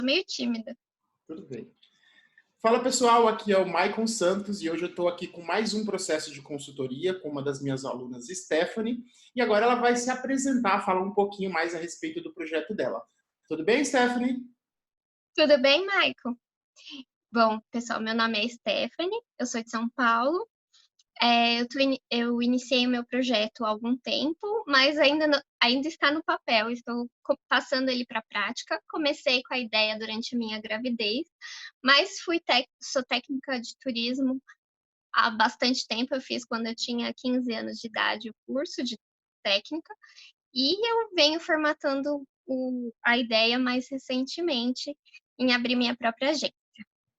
meio tímida. Tudo bem. Fala pessoal, aqui é o Maicon Santos e hoje eu estou aqui com mais um processo de consultoria com uma das minhas alunas, Stephanie, e agora ela vai se apresentar, falar um pouquinho mais a respeito do projeto dela. Tudo bem, Stephanie? Tudo bem, Maicon? Bom, pessoal, meu nome é Stephanie, eu sou de São Paulo. Eu iniciei o meu projeto há algum tempo, mas ainda está no papel, estou passando ele para a prática. Comecei com a ideia durante a minha gravidez, mas sou técnica de turismo há bastante tempo. Eu fiz quando eu tinha 15 anos de idade o curso de técnica, e eu venho formatando a ideia mais recentemente em abrir minha própria agência.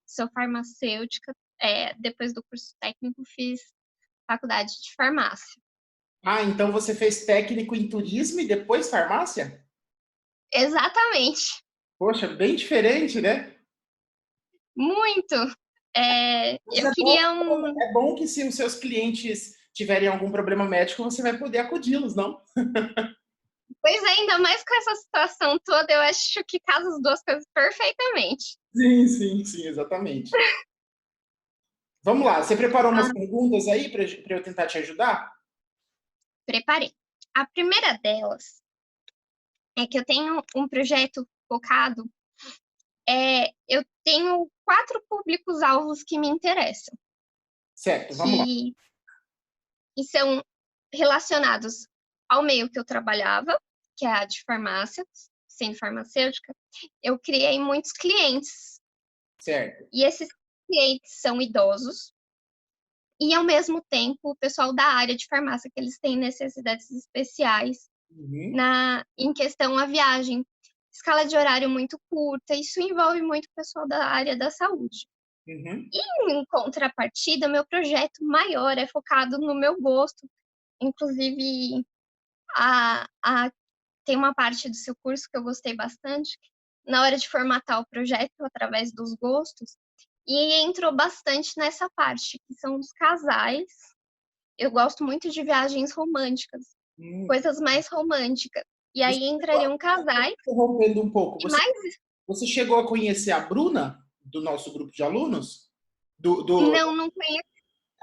Sou farmacêutica, depois do curso técnico fiz faculdade de farmácia. Ah, então você fez técnico em turismo e depois farmácia? Exatamente, Poxa, bem diferente, né? muito. Mas Eu queria é bom que se os seus clientes tiverem algum problema médico, você vai poder acudi-los, não? Pois é, ainda mais com essa situação toda, eu acho que casa as duas coisas perfeitamente. Sim, sim, sim, exatamente. Vamos lá, você preparou umas Ah, perguntas aí para eu tentar te ajudar? preparei. A primeira delas é que eu tenho um projeto focado. Eu tenho 4 públicos-alvos que me interessam, Certo, vamos lá. que são relacionados ao meio que eu trabalhava, que é a de farmácia, sendo farmacêutica. Eu criei muitos clientes, Certo. e esses clientes são idosos, e ao mesmo tempo o pessoal da área de farmácia, que eles têm necessidades especiais Uhum, em questão à viagem, escala de horário muito curta. Isso envolve muito o pessoal da área da saúde. uhum. E, em contrapartida, meu projeto maior é focado no meu gosto. Inclusive, tem uma parte do seu curso que eu gostei bastante, na hora de formatar o projeto através dos gostos, e entrou bastante nessa parte, que são os casais. Eu gosto muito de viagens românticas, Hum. coisas mais românticas. E Você aí entrariam casais interrompendo um pouco, e mais. você chegou a conhecer a Bruna, do nosso grupo de alunos? Do, Não, não conheço,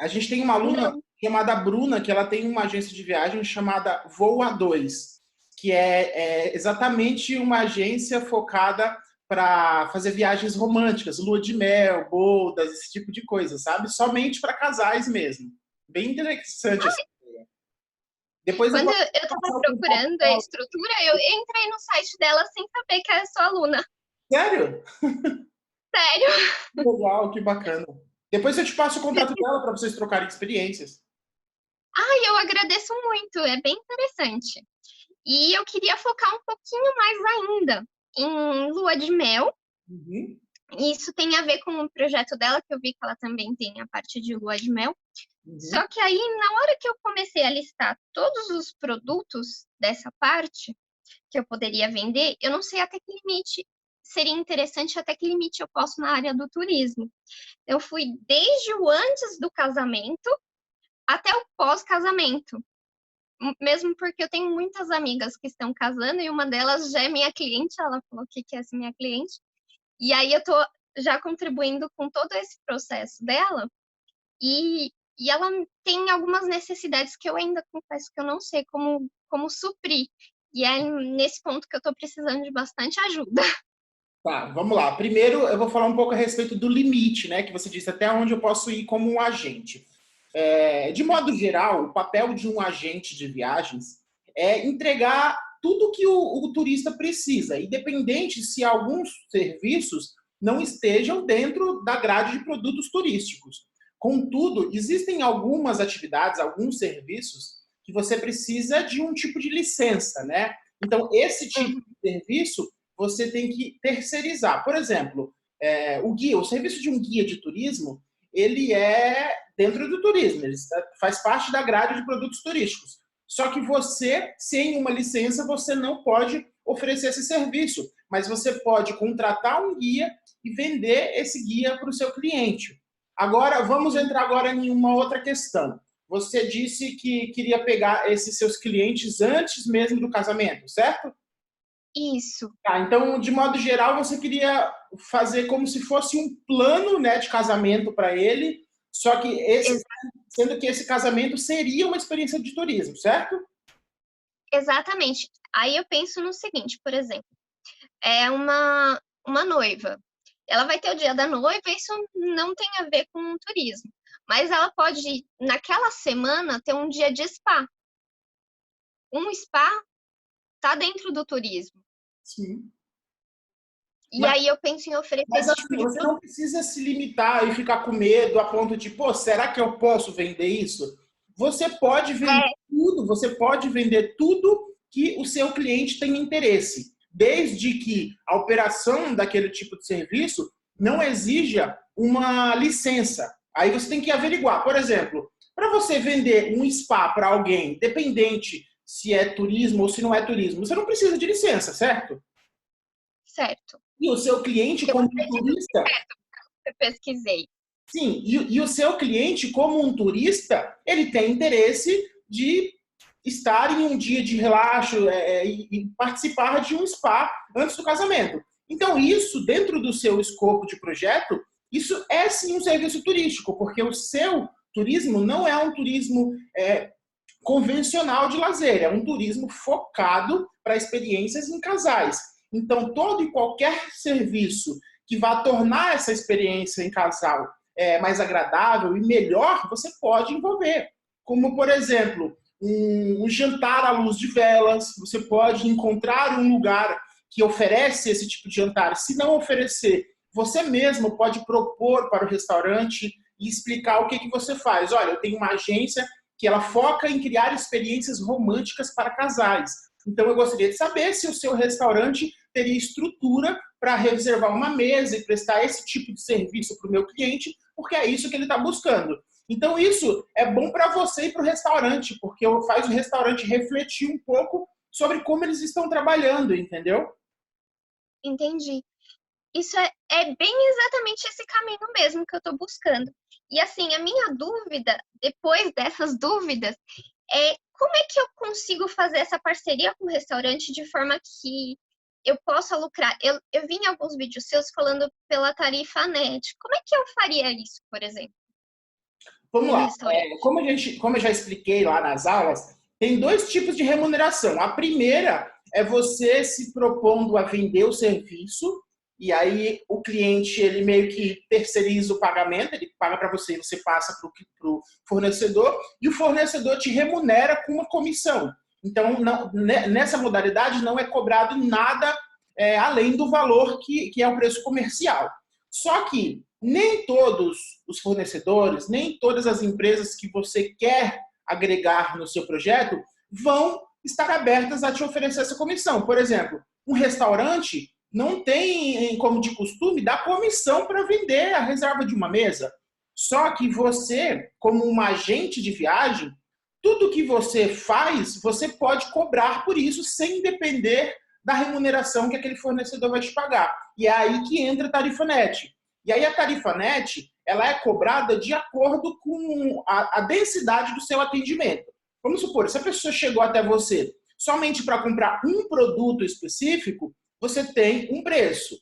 a gente tem uma aluna não. chamada Bruna, que ela tem uma agência de viagem chamada Voo A2, que é exatamente uma agência focada para fazer viagens românticas, lua de mel, bodas, esse tipo de coisa, sabe? Somente para casais mesmo. Bem interessante essa ideia. Depois eu Quando posso eu estava passar o contato procurando a dela. estrutura, eu entrei no site dela sem saber que era sua aluna. Sério? Sério. Que legal, que bacana. Depois eu te passo o contato dela para vocês trocarem experiências. Ai, eu agradeço muito, é bem interessante. E eu queria focar um pouquinho mais ainda em lua de mel. Uhum, Isso tem a ver com o projeto dela, que eu vi que ela também tem a parte de lua de mel. uhum. Só que aí, na hora que eu comecei a listar todos os produtos dessa parte que eu poderia vender, eu não sei até que limite seria interessante, até que limite eu posso na área do turismo. Eu fui desde o antes do casamento até o pós-casamento. Mesmo porque eu tenho muitas amigas que estão casando e uma delas já é minha cliente, ela falou que quer ser minha cliente. E aí eu tô já contribuindo com todo esse processo dela, e, ela tem algumas necessidades que eu ainda confesso que eu não sei como suprir. E é nesse ponto que eu tô precisando de bastante ajuda. Tá, vamos lá. Primeiro, eu vou falar um pouco a respeito do limite, né? Que você disse até onde eu posso ir como um agente. De modo geral, o papel de um agente de viagens é entregar tudo que o turista precisa, independente se alguns serviços não estejam dentro da grade de produtos turísticos. Contudo, existem algumas atividades, alguns serviços que você precisa de um tipo de licença, né? Então, esse tipo Uhum. de serviço você tem que terceirizar. Por exemplo, o serviço de um guia de turismo, ele é dentro do turismo, ele faz parte da grade de produtos turísticos. Só que você, sem uma licença, você não pode oferecer esse serviço, mas você pode contratar um guia e vender esse guia para o seu cliente. Agora, vamos entrar agora em uma outra questão. Você disse que queria pegar esses seus clientes antes mesmo do casamento, certo? Isso, Tá, então, de modo geral, você queria fazer como se fosse um plano, né, de casamento para ele, só que ex- sendo que esse casamento seria uma experiência de turismo, certo? exatamente. Aí eu penso no seguinte, por exemplo, é uma noiva. Ela vai ter o dia da noiva, isso não tem a ver com turismo. Mas ela pode, naquela semana, ter um dia de spa. Um spa tá dentro do turismo. Sim. E aí eu penso em oferecer Mas esse assim, tipo de você produto. não precisa se limitar e ficar com medo a ponto de, pô, será que eu posso vender isso? Você pode vender É, tudo, você pode vender tudo que o seu cliente tem interesse, desde que a operação daquele tipo de serviço não exija uma licença. Aí você tem que averiguar, por exemplo, para você vender um spa para alguém, dependente se é turismo ou se não é turismo, você não precisa de licença, certo? certo. E o seu cliente, Eu como acredito turista, que eu pesquisei. sim, e o seu cliente, como um turista, ele tem interesse de estar em um dia de relaxo e participar de um spa antes do casamento. Então, isso, dentro do seu escopo de projeto, isso é sim um serviço turístico, porque o seu turismo não é um turismo convencional de lazer, é um turismo focado para experiências em casais. Então, todo e qualquer serviço que vá tornar essa experiência em casal mais agradável e melhor, você pode envolver. Como, por exemplo, um jantar à luz de velas, você pode encontrar um lugar que oferece esse tipo de jantar. Se não oferecer, você mesmo pode propor para o restaurante e explicar o que você faz. Olha, eu tenho uma agência que ela foca em criar experiências românticas para casais. Então, eu gostaria de saber se o seu restaurante teria estrutura para reservar uma mesa e prestar esse tipo de serviço para o meu cliente, porque é isso que ele está buscando. Então, isso é bom para você e para o restaurante, porque faz o restaurante refletir um pouco sobre como eles estão trabalhando, entendeu? Entendi. Isso é bem exatamente esse caminho mesmo que eu estou buscando. E assim, a minha dúvida, depois dessas dúvidas, é como é que eu consigo fazer essa parceria com o restaurante de forma que eu possa lucrar? Eu vi em alguns vídeos seus falando pela tarifa net. Como é que eu faria isso, por exemplo, Vamos com o lá. restaurante? Como eu já expliquei lá nas aulas, tem dois tipos de remuneração. A primeira é você se propondo a vender o serviço, e aí o cliente ele meio que terceiriza o pagamento, ele paga para você, você passa para o fornecedor, e o fornecedor te remunera com uma comissão. Então, nessa modalidade não é cobrado nada além do valor que é o preço comercial. Só que nem todos os fornecedores, nem todas as empresas que você quer agregar no seu projeto vão estar abertas a te oferecer essa comissão. Por exemplo, um restaurante não tem como de costume dar comissão para vender a reserva de uma mesa. Só que você, como um agente de viagem, tudo que você faz, você pode cobrar por isso sem depender da remuneração que aquele fornecedor vai te pagar. E é aí que entra a tarifa net. E aí a tarifa net, ela é cobrada de acordo com a densidade do seu atendimento. Vamos supor, se a pessoa chegou até você somente para comprar um produto específico, você tem um preço.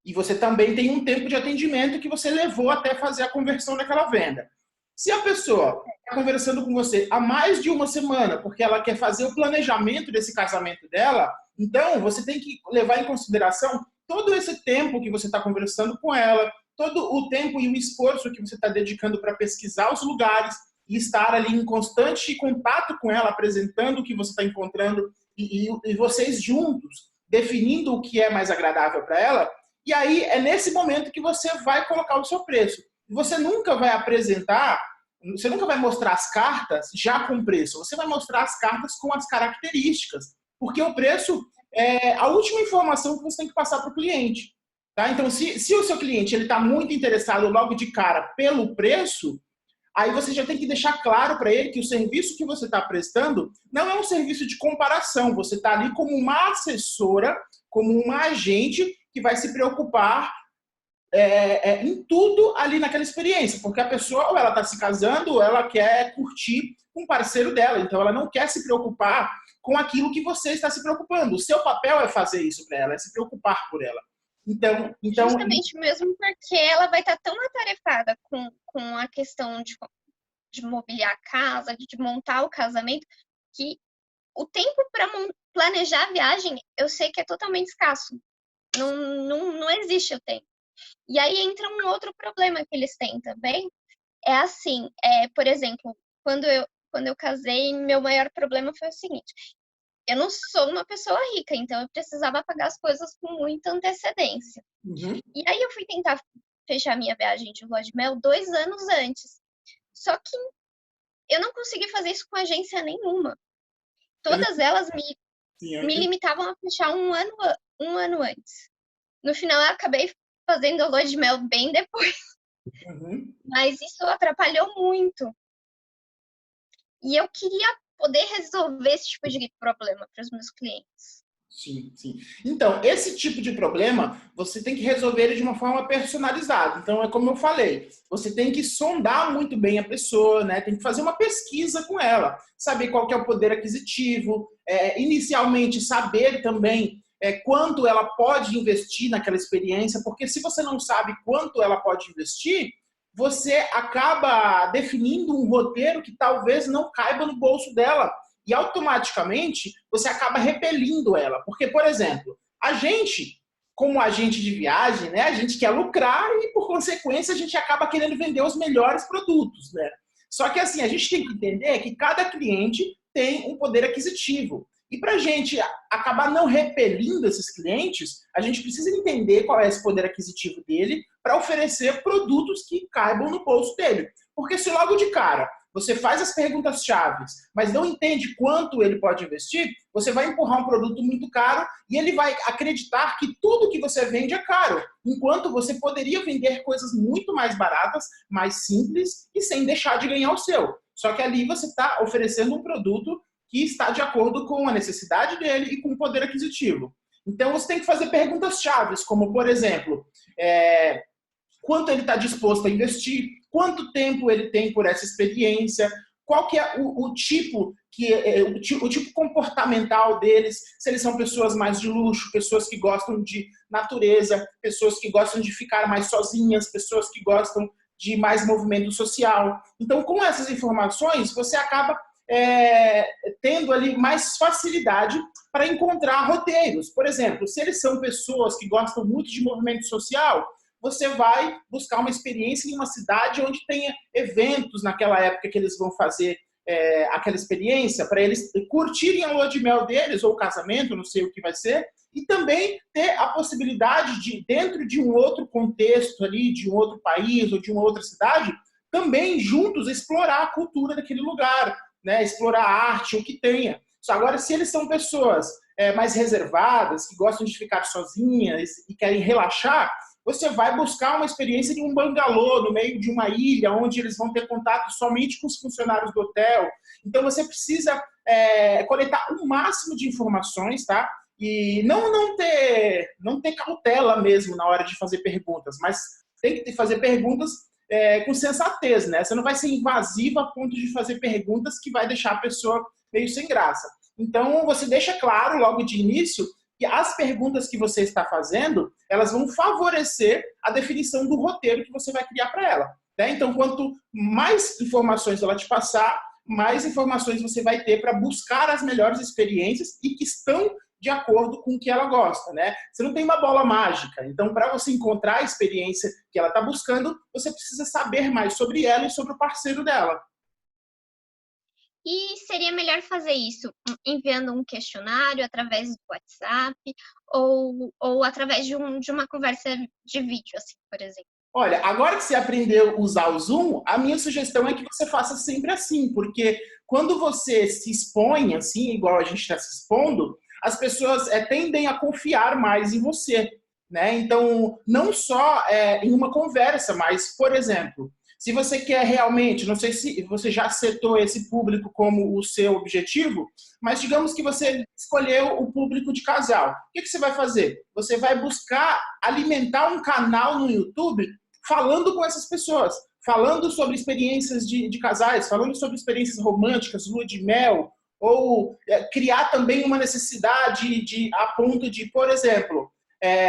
E você também tem um tempo de atendimento que você levou até fazer a conversão daquela venda. Se a pessoa está conversando com você há mais de uma semana, porque ela quer fazer o planejamento desse casamento dela, então você tem que levar em consideração todo esse tempo que você está conversando com ela, todo o tempo e o esforço que você está dedicando para pesquisar os lugares e estar ali em constante contato com ela, apresentando o que você está encontrando e vocês juntos definindo o que é mais agradável para ela. E aí é nesse momento que você vai colocar o seu preço. Você nunca vai apresentar, você nunca vai mostrar as cartas já com preço. Você vai mostrar as cartas com as características. Porque o preço é a última informação que você tem que passar para o cliente. Tá? Então, se o seu cliente está muito interessado logo de cara pelo preço, aí você já tem que deixar claro para ele que o serviço que você está prestando não é um serviço de comparação. Você está ali como uma assessora, como uma agente que vai se preocupar em tudo ali naquela experiência, porque a pessoa ou ela está se casando ou ela quer curtir com um parceiro dela, então ela não quer se preocupar com aquilo que você está se preocupando. O seu papel é fazer isso para ela, é se preocupar por ela. Então, justamente mesmo porque ela vai estar tão atarefada com a questão de mobiliar a casa, de montar o casamento, que o tempo para planejar a viagem, eu sei que é totalmente escasso. Não existe o tempo. E aí entra um outro problema que eles têm também. É assim, por exemplo, quando eu casei, meu maior problema foi o seguinte. Eu não sou uma pessoa rica, então eu precisava pagar as coisas com muita antecedência. uhum. E aí eu fui tentar fechar minha viagem de lua de mel 2 anos antes. Só que eu não consegui fazer isso com agência nenhuma. Todas elas me limitavam a fechar um ano antes. No final, eu acabei fazendo a lua de mel bem depois. Uhum. Mas isso atrapalhou muito. E eu queria poder resolver esse tipo de problema para os meus clientes. Sim, sim. Então, esse tipo de problema, você tem que resolver ele de uma forma personalizada. Então, é como eu falei, você tem que sondar muito bem a pessoa, né? Tem que fazer uma pesquisa com ela, saber qual que é o poder aquisitivo, inicialmente saber também quanto ela pode investir naquela experiência, porque se você não sabe quanto ela pode investir, você acaba definindo um roteiro que talvez não caiba no bolso dela. E automaticamente você acaba repelindo ela. Porque, por exemplo, a gente, como agente de viagem, né, a gente quer lucrar e, por consequência, a gente acaba querendo vender os melhores produtos, né? Só que, assim, a gente tem que entender que cada cliente tem um poder aquisitivo. E para a gente acabar não repelindo esses clientes, a gente precisa entender qual é esse poder aquisitivo dele para oferecer produtos que caibam no bolso dele. Porque se logo de cara você faz as perguntas chaves, mas não entende quanto ele pode investir, você vai empurrar um produto muito caro e ele vai acreditar que tudo que você vende é caro, enquanto você poderia vender coisas muito mais baratas, mais simples e sem deixar de ganhar o seu. Só que ali você está oferecendo um produto que está de acordo com a necessidade dele e com o poder aquisitivo. Então você tem que fazer perguntas chaves, como, por exemplo, quanto ele está disposto a investir, quanto tempo ele tem por essa experiência, qual que é o tipo comportamental deles, se eles são pessoas mais de luxo, pessoas que gostam de natureza, pessoas que gostam de ficar mais sozinhas, pessoas que gostam de mais movimento social. Então, com essas informações, você acaba tendo ali mais facilidade para encontrar roteiros. Por exemplo, se eles são pessoas que gostam muito de movimento social, você vai buscar uma experiência em uma cidade onde tenha eventos naquela época que eles vão fazer aquela experiência, para eles curtirem a lua de mel deles, ou o casamento, não sei o que vai ser, e também ter a possibilidade de, dentro de um outro contexto ali, de um outro país ou de uma outra cidade, também juntos explorar a cultura daquele lugar, né? Explorar a arte, o que tenha. Agora, se eles são pessoas mais reservadas, que gostam de ficar sozinhas e querem relaxar, você vai buscar uma experiência de um bangalô no meio de uma ilha, onde eles vão ter contato somente com os funcionários do hotel. Então, você precisa coletar o máximo de informações, tá? E não ter cautela mesmo na hora de fazer perguntas, mas tem que fazer perguntas com sensatez, né? Você não vai ser invasiva a ponto de fazer perguntas que vai deixar a pessoa meio sem graça. Então, você deixa claro logo de início que as perguntas que você está fazendo, elas vão favorecer a definição do roteiro que você vai criar para ela, né? Então, quanto mais informações ela te passar, mais informações você vai ter para buscar as melhores experiências e que estão de acordo com o que ela gosta, né? Você não tem uma bola mágica. Então, para você encontrar a experiência que ela está buscando, você precisa saber mais sobre ela e sobre o parceiro dela. E seria melhor fazer isso enviando um questionário através do WhatsApp ou através de uma conversa de vídeo, assim, por exemplo? Olha, agora que você aprendeu a usar o Zoom, a minha sugestão é que você faça sempre assim, porque quando você se expõe assim, igual a gente está se expondo, as pessoas tendem a confiar mais em você, né? Então, não só em uma conversa, mas, por exemplo, se você quer realmente, não sei se você já setou esse público como o seu objetivo, mas digamos que você escolheu o público de casal. O que você vai fazer? Você vai buscar alimentar um canal no YouTube falando com essas pessoas, falando sobre experiências de casais, falando sobre experiências românticas, lua de mel, ou criar também uma necessidade a ponto de, por exemplo,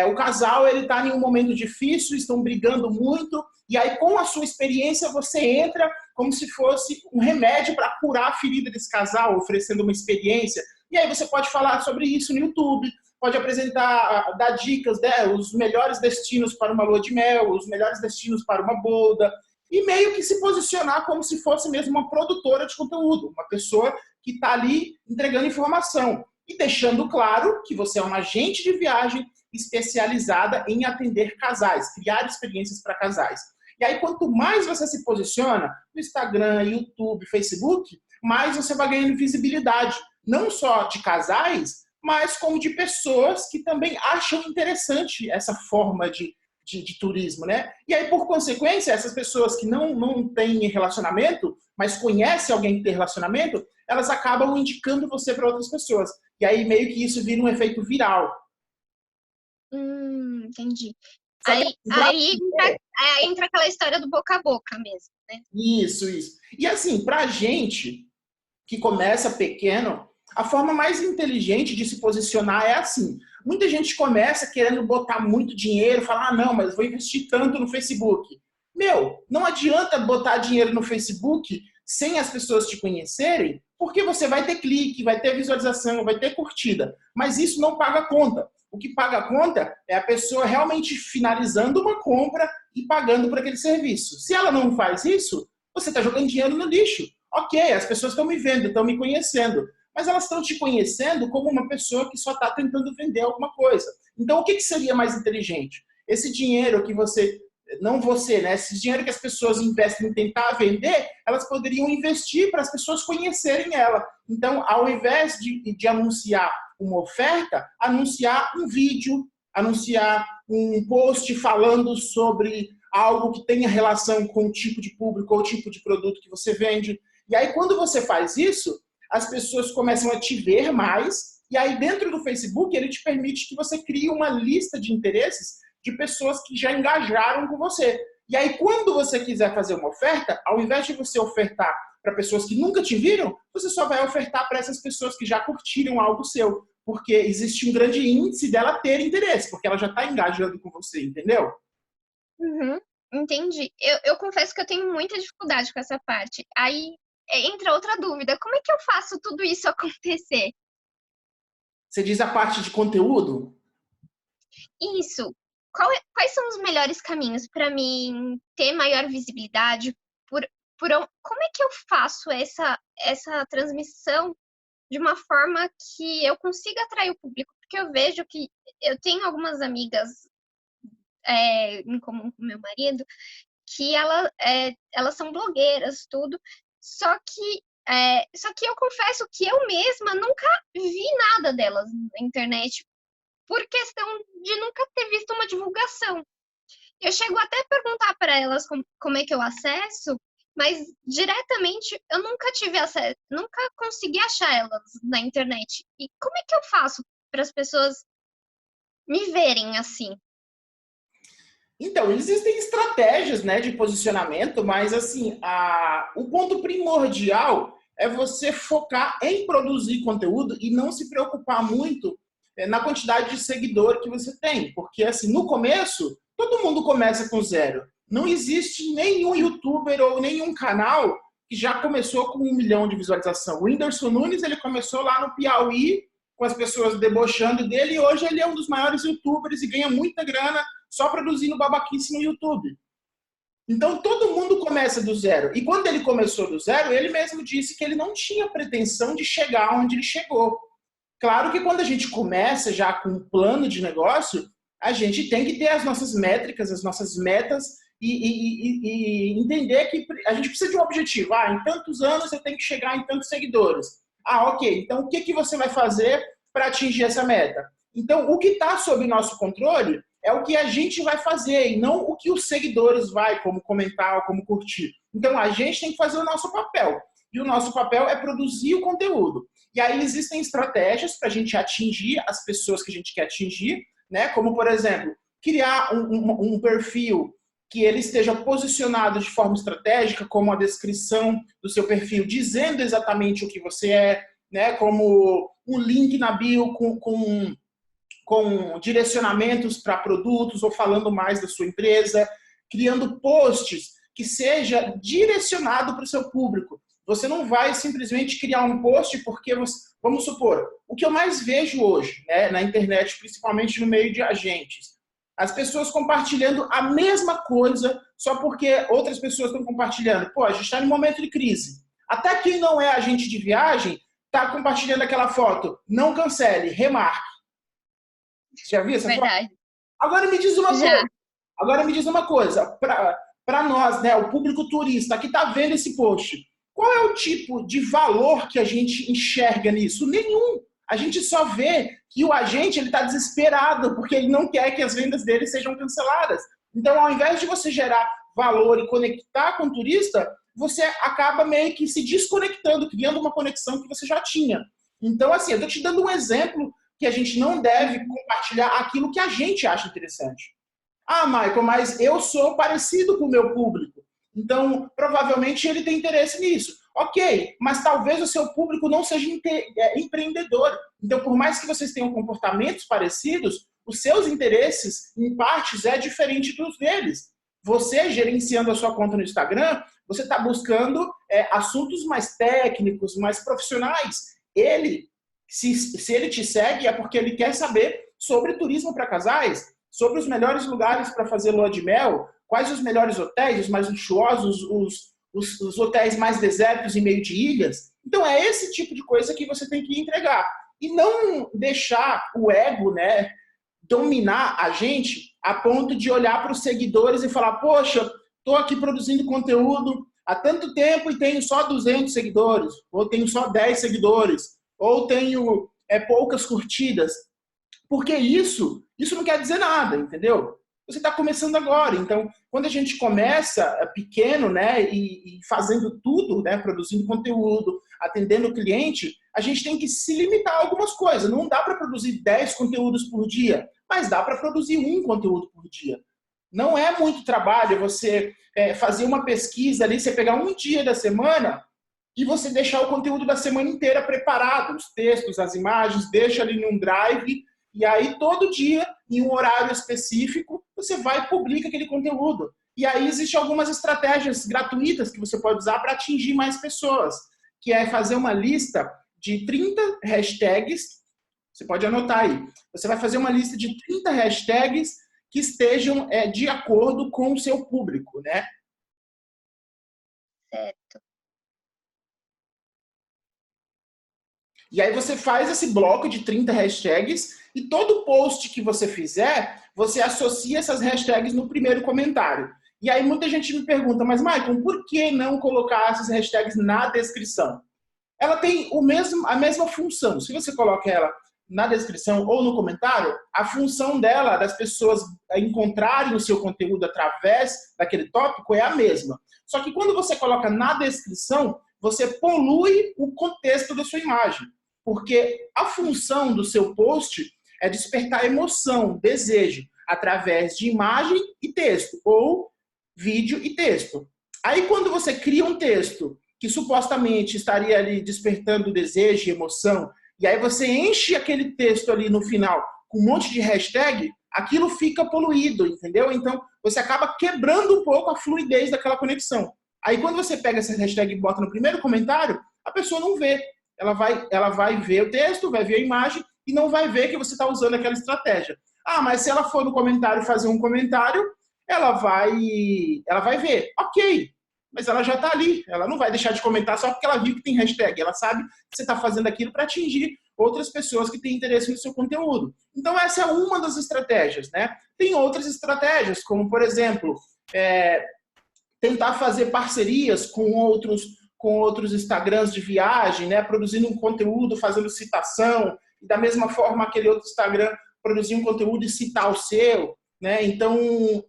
o casal ele está em um momento difícil, estão brigando muito, e aí com a sua experiência você entra como se fosse um remédio para curar a ferida desse casal, oferecendo uma experiência. E aí você pode falar sobre isso no YouTube, pode apresentar, dar dicas, né, os melhores destinos para uma lua de mel, os melhores destinos para uma boda, e meio que se posicionar como se fosse mesmo uma produtora de conteúdo, uma pessoa que está ali entregando informação e deixando claro que você é uma agente de viagem especializada em atender casais, criar experiências para casais. E aí, quanto mais você se posiciona no Instagram, YouTube, Facebook, mais você vai ganhando visibilidade, não só de casais, mas como de pessoas que também acham interessante essa forma de turismo, né? E aí, por consequência, essas pessoas que não têm relacionamento, mas conhecem alguém que tem relacionamento, elas acabam indicando você para outras pessoas. E aí, meio que isso vira um efeito viral. Entendi. Aí entra aquela história do boca a boca mesmo, né? Isso. E assim, pra gente que começa pequeno, a forma mais inteligente de se posicionar é assim. Muita gente começa querendo botar muito dinheiro, falar, não, mas vou investir tanto no Facebook. Não adianta botar dinheiro no Facebook sem as pessoas te conhecerem, porque você vai ter clique, vai ter visualização, vai ter curtida. Mas isso não paga a conta. O que paga a conta é a pessoa realmente finalizando uma compra e pagando por aquele serviço. Se ela não faz isso, você está jogando dinheiro no lixo. Ok, as pessoas estão me vendo, estão me conhecendo, mas elas estão te conhecendo como uma pessoa que só está tentando vender alguma coisa. Então, o que seria mais inteligente? Esse dinheiro que você, não você, né? Esse dinheiro que as pessoas investem em tentar vender, elas poderiam investir para as pessoas conhecerem ela. Então, ao invés de anunciar uma oferta, anunciar um vídeo, anunciar um post falando sobre algo que tenha relação com o tipo de público ou o tipo de produto que você vende. E aí, quando você faz isso, as pessoas começam a te ver mais, e aí dentro do Facebook ele te permite que você crie uma lista de interesses de pessoas que já engajaram com você. E aí, quando você quiser fazer uma oferta, ao invés de você ofertar para pessoas que nunca te viram, você só vai ofertar para essas pessoas que já curtiram algo seu, porque existe um grande índice dela ter interesse, porque ela já está engajando com você, entendeu? Entendi. Eu confesso que eu tenho muita dificuldade com essa parte. Aí entra outra dúvida. Como é que eu faço tudo isso acontecer? Você diz a parte de conteúdo? Isso. Quais são os melhores caminhos para mim ter maior visibilidade? Como é que eu faço essa transmissão de uma forma que eu consiga atrair o público? Porque eu vejo que eu tenho algumas amigas em comum com meu marido, que elas são blogueiras, tudo, só que eu confesso que eu mesma nunca vi nada delas na internet, por questão de nunca ter visto uma divulgação. Eu chego até a perguntar para elas como é que eu acesso, mas diretamente eu nunca tive acesso, nunca consegui achar elas na internet. E como é que eu faço para as pessoas me verem assim? Então, existem estratégias, né, de posicionamento, mas assim, o ponto primordial é você focar em produzir conteúdo e não se preocupar muito na quantidade de seguidor que você tem, porque assim, no começo, todo mundo começa com zero. Não existe nenhum youtuber ou nenhum canal que já começou com 1 milhão de visualização. O Whindersson Nunes, ele começou lá no Piauí, com as pessoas debochando dele, e hoje ele é um dos maiores youtubers e ganha muita grana só produzindo babaquice no YouTube. Então, todo mundo começa do zero. E quando ele começou do zero, ele mesmo disse que ele não tinha pretensão de chegar onde ele chegou. Claro que quando a gente começa já com um plano de negócio, a gente tem que ter as nossas métricas, as nossas metas e entender que a gente precisa de um objetivo. Em tantos anos eu tenho que chegar em tantos seguidores. Ok. Então, o que você vai fazer para atingir essa meta? Então, o que está sob nosso controle é o que a gente vai fazer e não o que os seguidores vai, como comentar ou como curtir. Então, a gente tem que fazer o nosso papel. E o nosso papel é produzir o conteúdo. E aí existem estratégias para a gente atingir as pessoas que a gente quer atingir, né? Como, por exemplo, criar um perfil que ele esteja posicionado de forma estratégica, como a descrição do seu perfil, dizendo exatamente o que você é, né, como um link na bio com direcionamentos para produtos ou falando mais da sua empresa, criando posts que seja direcionado para o seu público. Você não vai simplesmente criar um post porque, vamos supor, o que eu mais vejo hoje, né, na internet, principalmente no meio de agentes, as pessoas compartilhando a mesma coisa só porque outras pessoas estão compartilhando. Pô, a gente está em um momento de crise. Até quem não é agente de viagem está compartilhando aquela foto. Não cancele, remarque. Já viu essa foto? Verdade. Agora me diz uma Já. coisa. Agora me diz uma coisa. Para nós, né, o público turista que está vendo esse post, qual é o tipo de valor que a gente enxerga nisso? Nenhum. A gente só vê que o agente está desesperado porque ele não quer que as vendas dele sejam canceladas. Então, ao invés de você gerar valor e conectar com o turista, você acaba meio que se desconectando, criando uma conexão que você já tinha. Então, assim, eu estou te dando um exemplo que a gente não deve compartilhar aquilo que a gente acha interessante. Ah, Michael, mas eu sou parecido com o meu público. Então, provavelmente ele tem interesse nisso. Ok, mas talvez o seu público não seja empreendedor. Então, por mais que vocês tenham comportamentos parecidos, os seus interesses, em partes, é diferente dos deles. Você, gerenciando a sua conta no Instagram, você está buscando assuntos mais técnicos, mais profissionais. Ele, se ele te segue, é porque ele quer saber sobre turismo para casais, sobre os melhores lugares para fazer lua de mel, quais os melhores hotéis, os mais luxuosos, os hotéis mais desertos em meio de ilhas. Então, é esse tipo de coisa que você tem que entregar. E não deixar o ego, né, dominar a gente a ponto de olhar para os seguidores e falar, poxa, estou aqui produzindo conteúdo há tanto tempo e tenho só 200 seguidores, ou tenho só 10 seguidores, ou tenho poucas curtidas. Porque isso não quer dizer nada, entendeu? Você está começando agora. Então, quando a gente começa pequeno, né, e fazendo tudo, né, produzindo conteúdo, atendendo o cliente, a gente tem que se limitar a algumas coisas. Não dá para produzir 10 conteúdos por dia, mas dá para produzir um conteúdo por dia. Não é muito trabalho você fazer uma pesquisa ali, você pegar um dia da semana e você deixar o conteúdo da semana inteira preparado, os textos, as imagens, deixa ali num drive. E aí, todo dia, em um horário específico, você vai e publica aquele conteúdo. E aí, existem algumas estratégias gratuitas que você pode usar para atingir mais pessoas, que é fazer uma lista de 30 hashtags. Você pode anotar aí. Você vai fazer uma lista de 30 hashtags que estejam de acordo com o seu público, né? Certo. E aí você faz esse bloco de 30 hashtags e todo post que você fizer, você associa essas hashtags no primeiro comentário. E aí muita gente me pergunta, mas Michael, por que não colocar essas hashtags na descrição? Ela tem a mesma função. Se você coloca ela na descrição ou no comentário, a função dela, das pessoas encontrarem o seu conteúdo através daquele tópico, é a mesma. Só que quando você coloca na descrição, você polui o contexto da sua imagem. Porque a função do seu post é despertar emoção, desejo, através de imagem e texto, ou vídeo e texto. Aí, quando você cria um texto que supostamente estaria ali despertando desejo e emoção, e aí você enche aquele texto ali no final com um monte de hashtag, aquilo fica poluído, entendeu? Então, você acaba quebrando um pouco a fluidez daquela conexão. Aí, quando você pega essa hashtag e bota no primeiro comentário, a pessoa não vê. Ela vai ver o texto, vai ver a imagem e não vai ver que você está usando aquela estratégia. Ah, mas se ela for no comentário fazer um comentário, ela vai ver. Ok, mas ela já está ali. Ela não vai deixar de comentar só porque ela viu que tem hashtag. Ela sabe que você está fazendo aquilo para atingir outras pessoas que têm interesse no seu conteúdo. Então, essa é uma das estratégias, né? Tem outras estratégias, como, por exemplo, tentar fazer parcerias com outros Instagrams de viagem, né? Produzindo um conteúdo, fazendo citação, e da mesma forma aquele outro Instagram produzir um conteúdo e citar o seu, né? Então,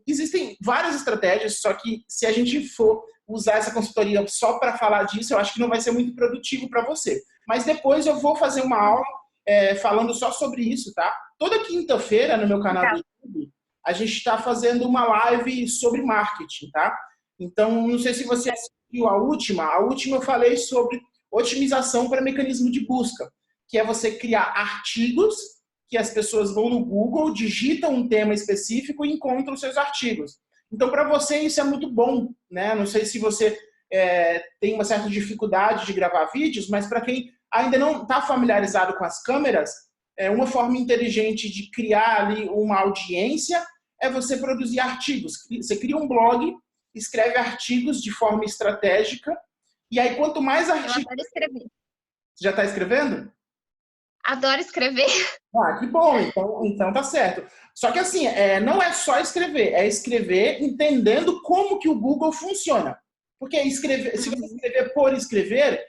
existem várias estratégias, só que se a gente for usar essa consultoria só para falar disso, eu acho que não vai ser muito produtivo para você. Mas depois eu vou fazer uma aula falando só sobre isso, tá? Toda quinta-feira no meu canal do YouTube, a gente está fazendo uma live sobre marketing, tá? Então, não sei se você assistiu a última eu falei sobre otimização para mecanismo de busca, que é você criar artigos que as pessoas vão no Google, digitam um tema específico e encontram os seus artigos. Então, para você, isso é muito bom, né? Não sei se você tem uma certa dificuldade de gravar vídeos, mas para quem ainda não está familiarizado com as câmeras, uma forma inteligente de criar ali uma audiência é você produzir artigos. Você cria um blog, escreve artigos de forma estratégica, e aí quanto mais artigos... Eu adoro escrever. Você já está escrevendo? Adoro escrever. Ah, que bom, então tá certo. Só que assim, não é só escrever, é escrever entendendo como que o Google funciona. Porque se você escrever por escrever,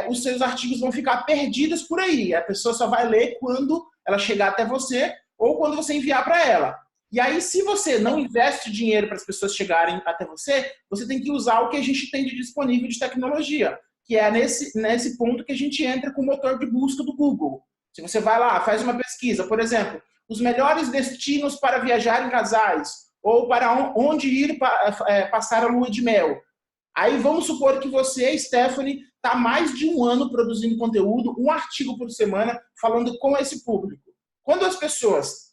os seus artigos vão ficar perdidos por aí. A pessoa só vai ler quando ela chegar até você ou quando você enviar para ela. E aí, se você não investe dinheiro para as pessoas chegarem até você, você tem que usar o que a gente tem de disponível de tecnologia, que é nesse ponto que a gente entra com o motor de busca do Google. Se você vai lá, faz uma pesquisa, por exemplo, os melhores destinos para viajar em casais, ou para onde ir passar a lua de mel. Aí vamos supor que você, Stephanie, está há mais de um ano produzindo conteúdo, um artigo por semana, falando com esse público. Quando as pessoas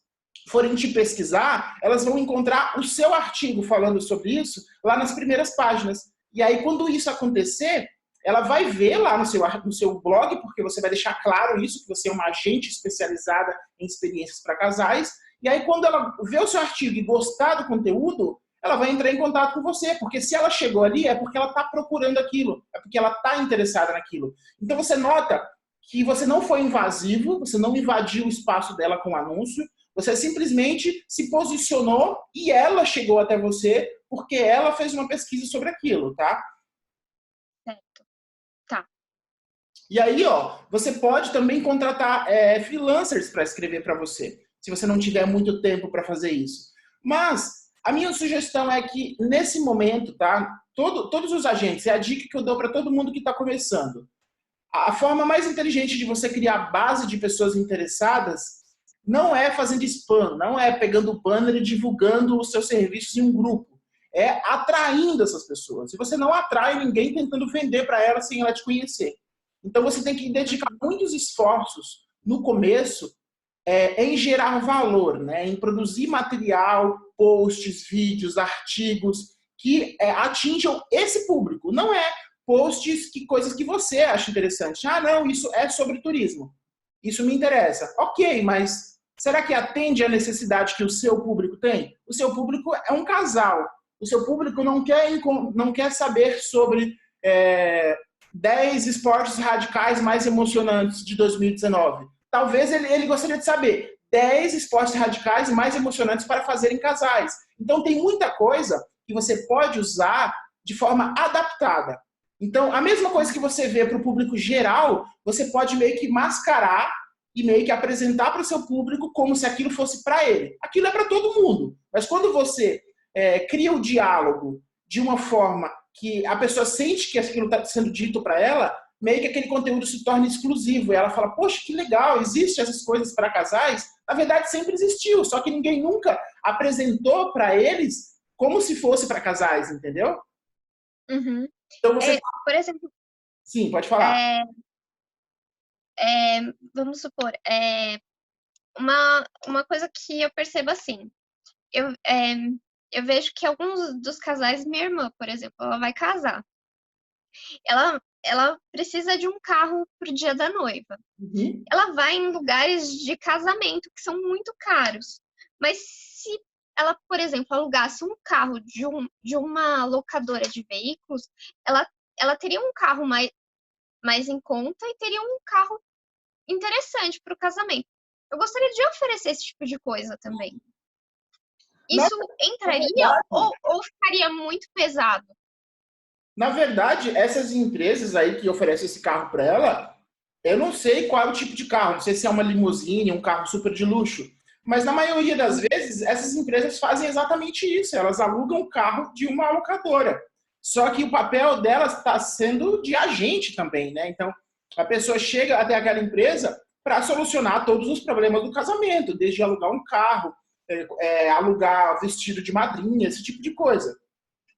forem te pesquisar, elas vão encontrar o seu artigo falando sobre isso lá nas primeiras páginas. E aí, quando isso acontecer, ela vai ver lá no seu blog, porque você vai deixar claro isso, que você é uma agente especializada em experiências para casais. E aí, quando ela vê o seu artigo e gostar do conteúdo, ela vai entrar em contato com você, porque se ela chegou ali, é porque ela está procurando aquilo, é porque ela está interessada naquilo. Então, você nota que você não foi invasivo, você não invadiu o espaço dela com anúncio, você simplesmente se posicionou e ela chegou até você porque ela fez uma pesquisa sobre aquilo, tá? Certo. Tá. E aí, ó, você pode também contratar freelancers para escrever para você, se você não tiver muito tempo para fazer isso. Mas a minha sugestão é que, nesse momento, tá? Todos os agentes, é a dica que eu dou para todo mundo que está começando. A forma mais inteligente de você criar base de pessoas interessadas não é fazendo spam, não é pegando banner e divulgando os seus serviços em um grupo. É atraindo essas pessoas. E você não atrai ninguém tentando vender para ela sem ela te conhecer. Então você tem que dedicar muitos esforços no começo em gerar valor, né? Em produzir material, posts, vídeos, artigos que atinjam esse público. Não é posts, coisas que você acha interessante. Ah, não, isso é sobre turismo. Isso me interessa. Ok, mas será que atende à necessidade que o seu público tem? O seu público é um casal. O seu público não quer saber sobre 10 esportes radicais mais emocionantes de 2019. Talvez ele gostaria de saber 10 esportes radicais mais emocionantes para fazer em casais. Então, tem muita coisa que você pode usar de forma adaptada. Então, a mesma coisa que você vê para o público geral, você pode meio que mascarar e meio que apresentar para o seu público como se aquilo fosse para ele. Aquilo é para todo mundo. Mas quando você cria o diálogo de uma forma que a pessoa sente que aquilo está sendo dito para ela, meio que aquele conteúdo se torna exclusivo. E ela fala, poxa, que legal, existem essas coisas para casais? Na verdade, sempre existiu, só que ninguém nunca apresentou para eles como se fosse para casais, entendeu? Uhum. Então você... por exemplo... Sim, pode falar. Vamos supor, uma coisa que eu percebo assim, eu vejo que alguns dos casais, minha irmã, por exemplo, ela vai casar. Ela precisa de um carro pro dia da noiva. Uhum. Ela vai em lugares de casamento que são muito caros. Mas se ela, por exemplo, alugasse um carro de uma locadora de veículos, ela teria um carro mais em conta e teria um carro interessante para o casamento. Eu gostaria de oferecer esse tipo de coisa também. Isso entraria ou ficaria muito pesado? Na verdade, essas empresas aí que oferecem esse carro para ela, eu não sei qual é o tipo de carro, não sei se é uma limusine, um carro super de luxo, mas na maioria das vezes, essas empresas fazem exatamente isso, elas alugam o carro de uma locadora. Só que o papel delas está sendo de agente também, né? Então, a pessoa chega até aquela empresa para solucionar todos os problemas do casamento, desde alugar um carro, alugar vestido de madrinha, esse tipo de coisa.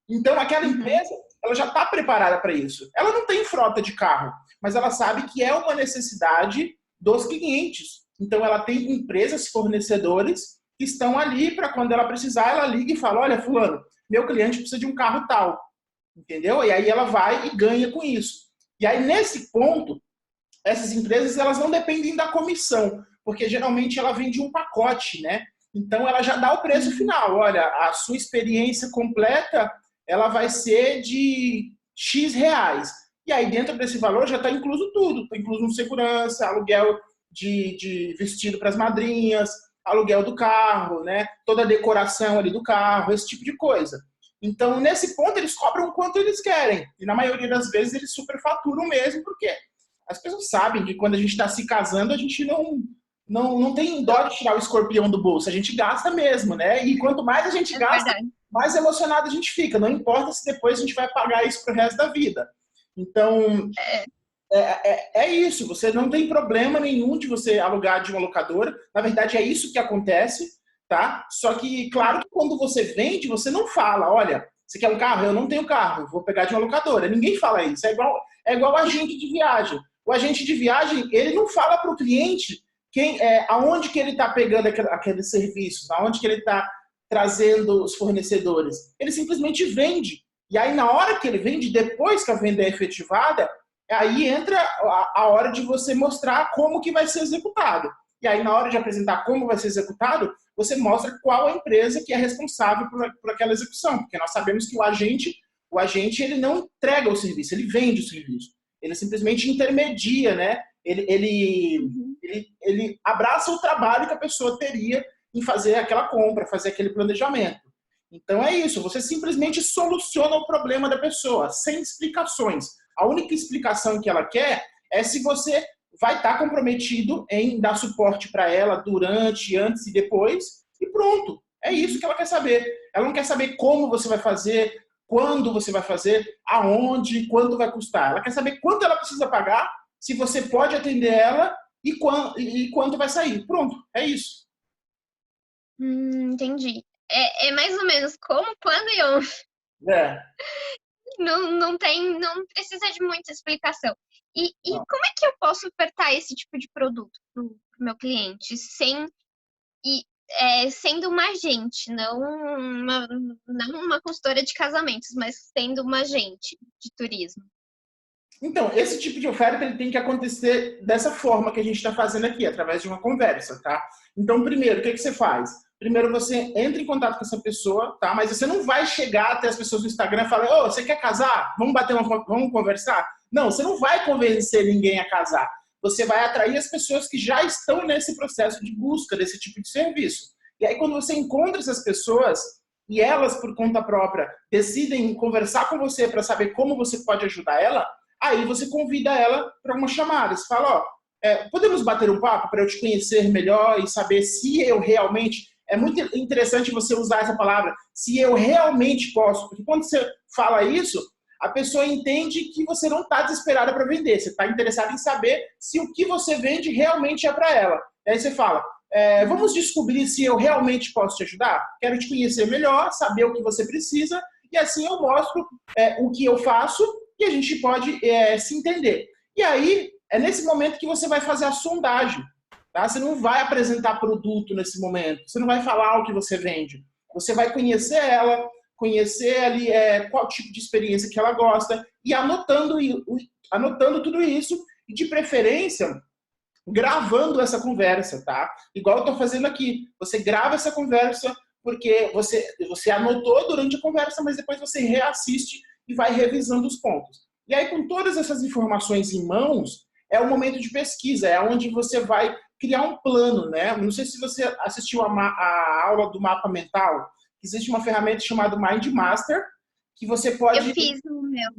Então, aquela empresa, ela já está preparada para isso. Ela não tem frota de carro. mas ela sabe que é uma necessidade dos clientes. Então, ela tem empresas, fornecedores, que estão ali para quando ela precisar, ela liga e fala, olha, fulano, meu cliente precisa de um carro tal, entendeu? E aí ela vai e ganha com isso. E aí, nesse ponto, essas empresas elas não dependem da comissão, porque geralmente ela vende um pacote, né? Então ela já dá o preço final. Olha, a sua experiência completa ela vai ser de X reais. E aí dentro desse valor já está incluso tudo. Está incluso um segurança, aluguel de vestido para as madrinhas, aluguel do carro, né? Toda a decoração ali do carro, esse tipo de coisa. Então, nesse ponto, eles cobram o quanto eles querem. E na maioria das vezes eles superfaturam mesmo, porque as pessoas sabem que quando a gente está se casando, a gente não tem dó de tirar o escorpião do bolso. A gente gasta mesmo, né? E quanto mais a gente gasta, mais emocionado a gente fica. Não importa se depois a gente vai pagar isso pro resto da vida. Então, é isso. Você não tem problema nenhum de você alugar de uma locadora. Na verdade, é isso que acontece, tá? Só que, claro que quando você vende, você não fala, olha, você quer um carro? Eu não tenho carro, vou pegar de uma locadora. Ninguém fala isso. É igual agente de viagem. O agente de viagem, ele não fala para o cliente aonde que ele está pegando aqueles serviços, aonde que ele está trazendo os fornecedores. Ele simplesmente vende. E aí, na hora que ele vende, depois que a venda é efetivada, aí entra a hora de você mostrar como que vai ser executado. E aí, na hora de apresentar como vai ser executado, você mostra qual a empresa que é responsável por aquela execução. Porque nós sabemos que o agente ele não entrega o serviço, ele vende o serviço. Ele simplesmente intermedia, né? Ele abraça o trabalho que a pessoa teria em fazer aquela compra, fazer aquele planejamento. Então é isso, você simplesmente soluciona o problema da pessoa, sem explicações. A única explicação que ela quer é se você vai estar comprometido em dar suporte para ela durante, antes e depois, e pronto. É isso que ela quer saber. Ela não quer saber como você vai fazer, quando você vai fazer, aonde, quanto vai custar. Ela quer saber quanto ela precisa pagar, se você pode atender ela e quanto vai sair. Pronto, é isso. Entendi. É mais ou menos como, quando e onde. Não precisa de muita explicação. E como é que eu posso ofertar esse tipo de produto pro meu cliente sendo uma agente, não uma consultora de casamentos, mas sendo uma agente de turismo? Então, esse tipo de oferta ele tem que acontecer dessa forma que a gente está fazendo aqui, através de uma conversa, tá? Então, primeiro, o que você faz? Primeiro, você entra em contato com essa pessoa, tá? Mas você não vai chegar até as pessoas no Instagram e falar, você quer casar? Vamos conversar? Não, você não vai convencer ninguém a casar. Você vai atrair as pessoas que já estão nesse processo de busca desse tipo de serviço. E aí, quando você encontra essas pessoas e elas, por conta própria, decidem conversar com você para saber como você pode ajudar ela, aí você convida ela para uma chamada. Você fala, podemos bater um papo para eu te conhecer melhor e saber se eu realmente... É muito interessante você usar essa palavra, se eu realmente posso. Porque quando você fala isso, a pessoa entende que você não está desesperada para vender. Você está interessado em saber se o que você vende realmente é para ela. E aí você fala, vamos descobrir se eu realmente posso te ajudar? Quero te conhecer melhor, saber o que você precisa, e assim eu mostro o que eu faço e a gente pode se entender. E aí, é nesse momento que você vai fazer a sondagem. Tá? Você não vai apresentar produto nesse momento. Você não vai falar o que você vende. Você vai conhecer ela, conhecer ali qual tipo de experiência que ela gosta e anotando tudo isso e, de preferência, gravando essa conversa, tá? Igual eu estou fazendo aqui. Você grava essa conversa porque você anotou durante a conversa, mas depois você reassiste e vai revisando os pontos. E aí, com todas essas informações em mãos, é o momento de pesquisa, é onde você vai criar um plano, né? Não sei se você assistiu a aula do mapa mental. Existe uma ferramenta chamada Mind Master, que você pode... Eu fiz o meu.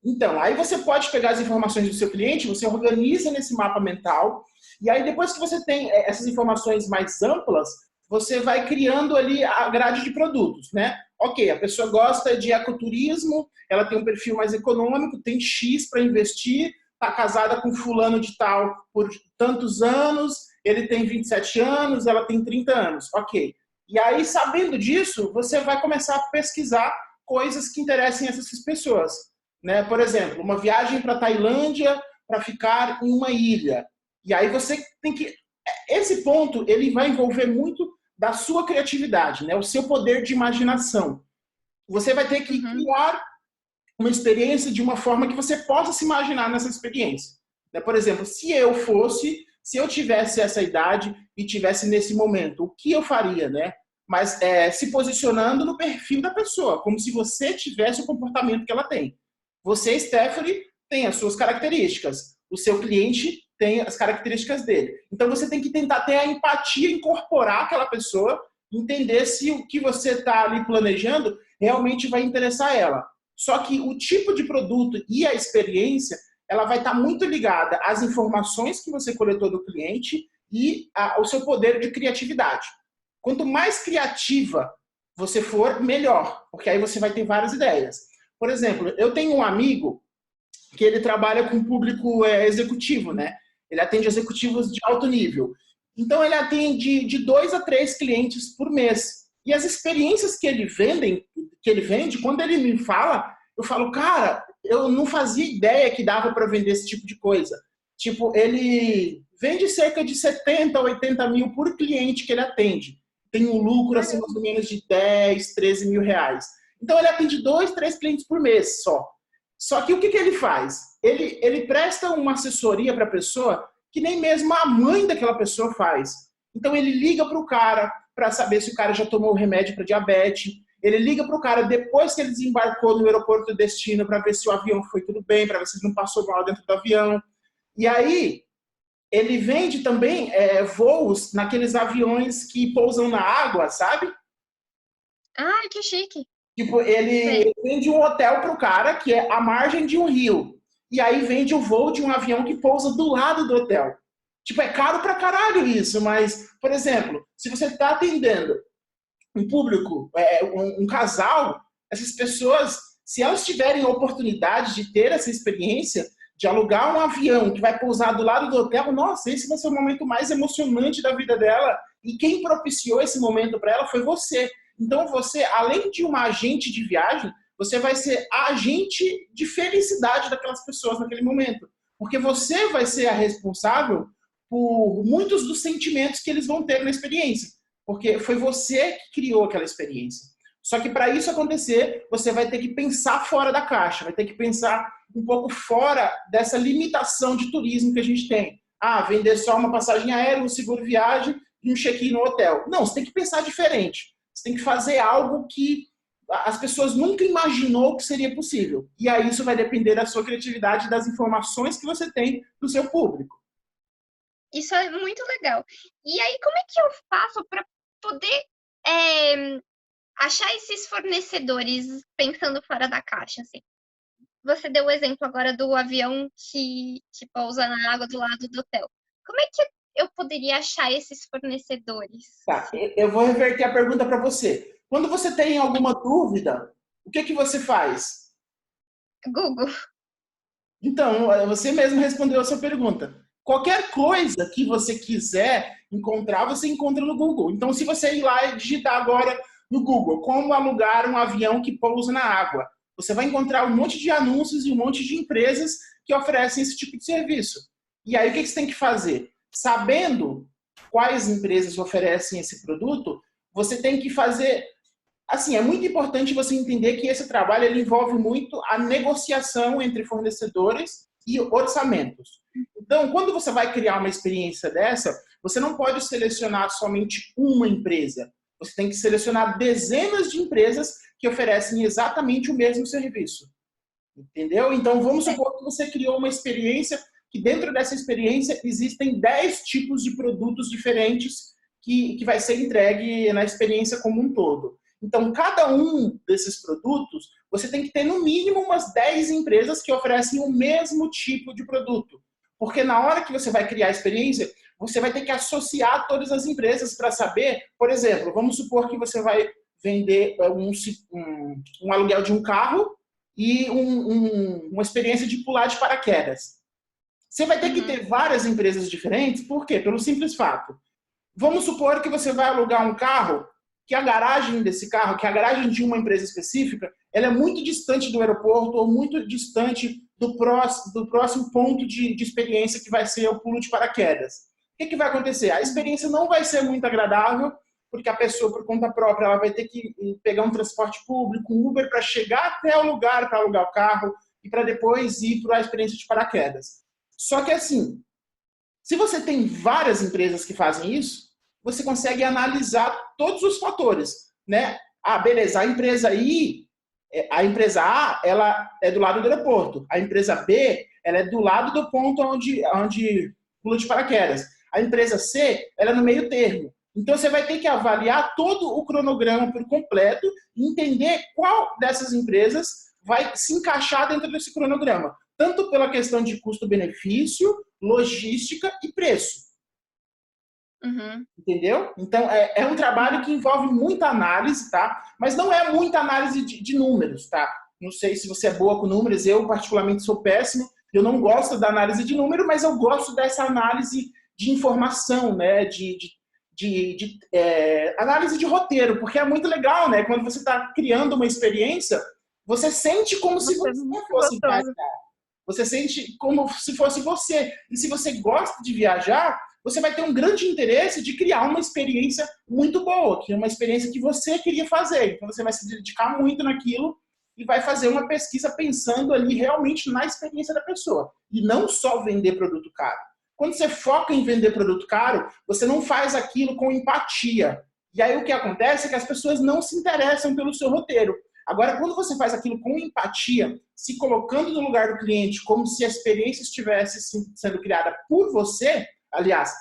Então, aí você pode pegar as informações do seu cliente, você organiza nesse mapa mental, e aí depois que você tem essas informações mais amplas, você vai criando ali a grade de produtos, né? Ok, a pessoa gosta de ecoturismo, ela tem um perfil mais econômico, tem X para investir, está casada com fulano de tal por tantos anos, ele tem 27 anos, ela tem 30 anos. Ok. E aí, sabendo disso, você vai começar a pesquisar coisas que interessem essas pessoas. Né? Por exemplo, uma viagem para a Tailândia, para ficar em uma ilha. E aí você tem que... Esse ponto, ele vai envolver muito da sua criatividade, né? O seu poder de imaginação. Você vai ter que criar uma experiência de uma forma que você possa se imaginar nessa experiência. Por exemplo, se eu tivesse essa idade e tivesse nesse momento, o que eu faria, né? Mas se posicionando no perfil da pessoa, como se você tivesse o comportamento que ela tem. Você, Stephanie, tem as suas características. O seu cliente tem as características dele. Então você tem que tentar ter a empatia, incorporar aquela pessoa, entender se o que você está ali planejando realmente vai interessar ela. Só que o tipo de produto e a experiência, ela vai estar muito ligada às informações que você coletou do cliente e ao seu poder de criatividade. Quanto mais criativa você for, melhor, porque aí você vai ter várias ideias. Por exemplo, eu tenho um amigo que ele trabalha com público executivo, né? Ele atende executivos de alto nível. Então, ele atende de 2 a 3 clientes por mês. E as experiências que ele vende, quando ele me fala, eu falo, cara, eu não fazia ideia que dava para vender esse tipo de coisa. Tipo, ele vende cerca de 70, 80 mil por cliente que ele atende. Tem um lucro, assim, mais ou menos de 10, 13 mil reais. Então, ele atende 2, 3 clientes por mês só. Só que o que ele faz? Ele presta uma assessoria para a pessoa que nem mesmo a mãe daquela pessoa faz. Então, ele liga para o cara para saber se o cara já tomou o remédio para diabetes. Ele liga para o cara depois que ele desembarcou no aeroporto do destino para ver se o avião foi tudo bem, para ver se ele não passou mal dentro do avião. E aí, ele vende também voos naqueles aviões que pousam na água, sabe? Ah, que chique. Tipo, ele vende um hotel para o cara que é à margem de um rio. E aí vende o voo de um avião que pousa do lado do hotel. Tipo, é caro pra caralho isso, mas, por exemplo, se você está atendendo um público, um casal, essas pessoas, se elas tiverem a oportunidade de ter essa experiência, de alugar um avião que vai pousar do lado do hotel, nossa, esse vai ser o momento mais emocionante da vida dela. E quem propiciou esse momento para ela foi você. Então você, além de uma agente de viagem, você vai ser a agente de felicidade daquelas pessoas naquele momento. Porque você vai ser a responsável por muitos dos sentimentos que eles vão ter na experiência. Porque foi você que criou aquela experiência. Só que para isso acontecer, você vai ter que pensar fora da caixa, vai ter que pensar um pouco fora dessa limitação de turismo que a gente tem. Ah, vender só uma passagem aérea, um seguro viagem e um check-in no hotel. Não, você tem que pensar diferente. Você tem que fazer algo que as pessoas nunca imaginou que seria possível. E aí isso vai depender da sua criatividade e das informações que você tem do seu público. Isso é muito legal. E aí, como é que eu faço para poder achar esses fornecedores pensando fora da caixa, assim? Você deu o exemplo agora do avião que pousa na água do lado do hotel. Como é que eu poderia achar esses fornecedores? Tá, eu vou reverter a pergunta para você. Quando você tem alguma dúvida, o que você faz? Google. Então, você mesmo respondeu a sua pergunta. Qualquer coisa que você quiser encontrar, você encontra no Google. Então, se você ir lá e digitar agora no Google, como alugar um avião que pousa na água, você vai encontrar um monte de anúncios e um monte de empresas que oferecem esse tipo de serviço. E aí, o que você tem que fazer? Sabendo quais empresas oferecem esse produto, você tem que fazer... Assim, é muito importante você entender que esse trabalho ele envolve muito a negociação entre fornecedores e orçamentos. Então, quando você vai criar uma experiência dessa, você não pode selecionar somente uma empresa. Você tem que selecionar dezenas de empresas que oferecem exatamente o mesmo serviço. Entendeu? Então, vamos supor que você criou uma experiência que dentro dessa experiência existem 10 tipos de produtos diferentes que vai ser entregue na experiência como um todo. Então, cada um desses produtos, você tem que ter no mínimo umas 10 empresas que oferecem o mesmo tipo de produto. Porque na hora que você vai criar a experiência, você vai ter que associar todas as empresas para saber, por exemplo, vamos supor que você vai vender um aluguel de um carro e uma experiência de pular de paraquedas. Você vai ter que ter várias empresas diferentes, por quê? Pelo simples fato. Vamos supor que você vai alugar um carro que a garagem desse carro, que a garagem de uma empresa específica, ela é muito distante do aeroporto ou muito distante do próximo ponto de experiência que vai ser o pulo de paraquedas. O que vai acontecer? A experiência não vai ser muito agradável, porque a pessoa, por conta própria, ela vai ter que pegar um transporte público, um Uber, para chegar até o lugar para alugar o carro e para depois ir para a experiência de paraquedas. Só que assim, se você tem várias empresas que fazem isso, você consegue analisar todos os fatores, né? Ah, beleza, a empresa A, ela é do lado do aeroporto. A empresa B, ela é do lado do ponto onde pula de paraquedas. A empresa C, ela é no meio termo. Então, você vai ter que avaliar todo o cronograma por completo e entender qual dessas empresas vai se encaixar dentro desse cronograma, tanto pela questão de custo-benefício, logística e preço. Uhum. Entendeu? Então, é um trabalho que envolve muita análise, tá? Mas não é muita análise de números, tá? Não sei se você é boa com números, eu particularmente sou péssimo, eu não gosto da análise de número, mas eu gosto dessa análise de informação, né? Análise de roteiro, porque é muito legal, né? Quando você está criando uma experiência, você sente como se você fosse viajar. Você sente como se fosse você. E se você gosta de viajar, você vai ter um grande interesse de criar uma experiência muito boa, que é uma experiência que você queria fazer. Então você vai se dedicar muito naquilo e vai fazer uma pesquisa pensando ali realmente na experiência da pessoa. E não só vender produto caro. Quando você foca em vender produto caro, você não faz aquilo com empatia. E aí o que acontece é que as pessoas não se interessam pelo seu roteiro. Agora, quando você faz aquilo com empatia, se colocando no lugar do cliente, como se a experiência estivesse sendo criada por você, aliás,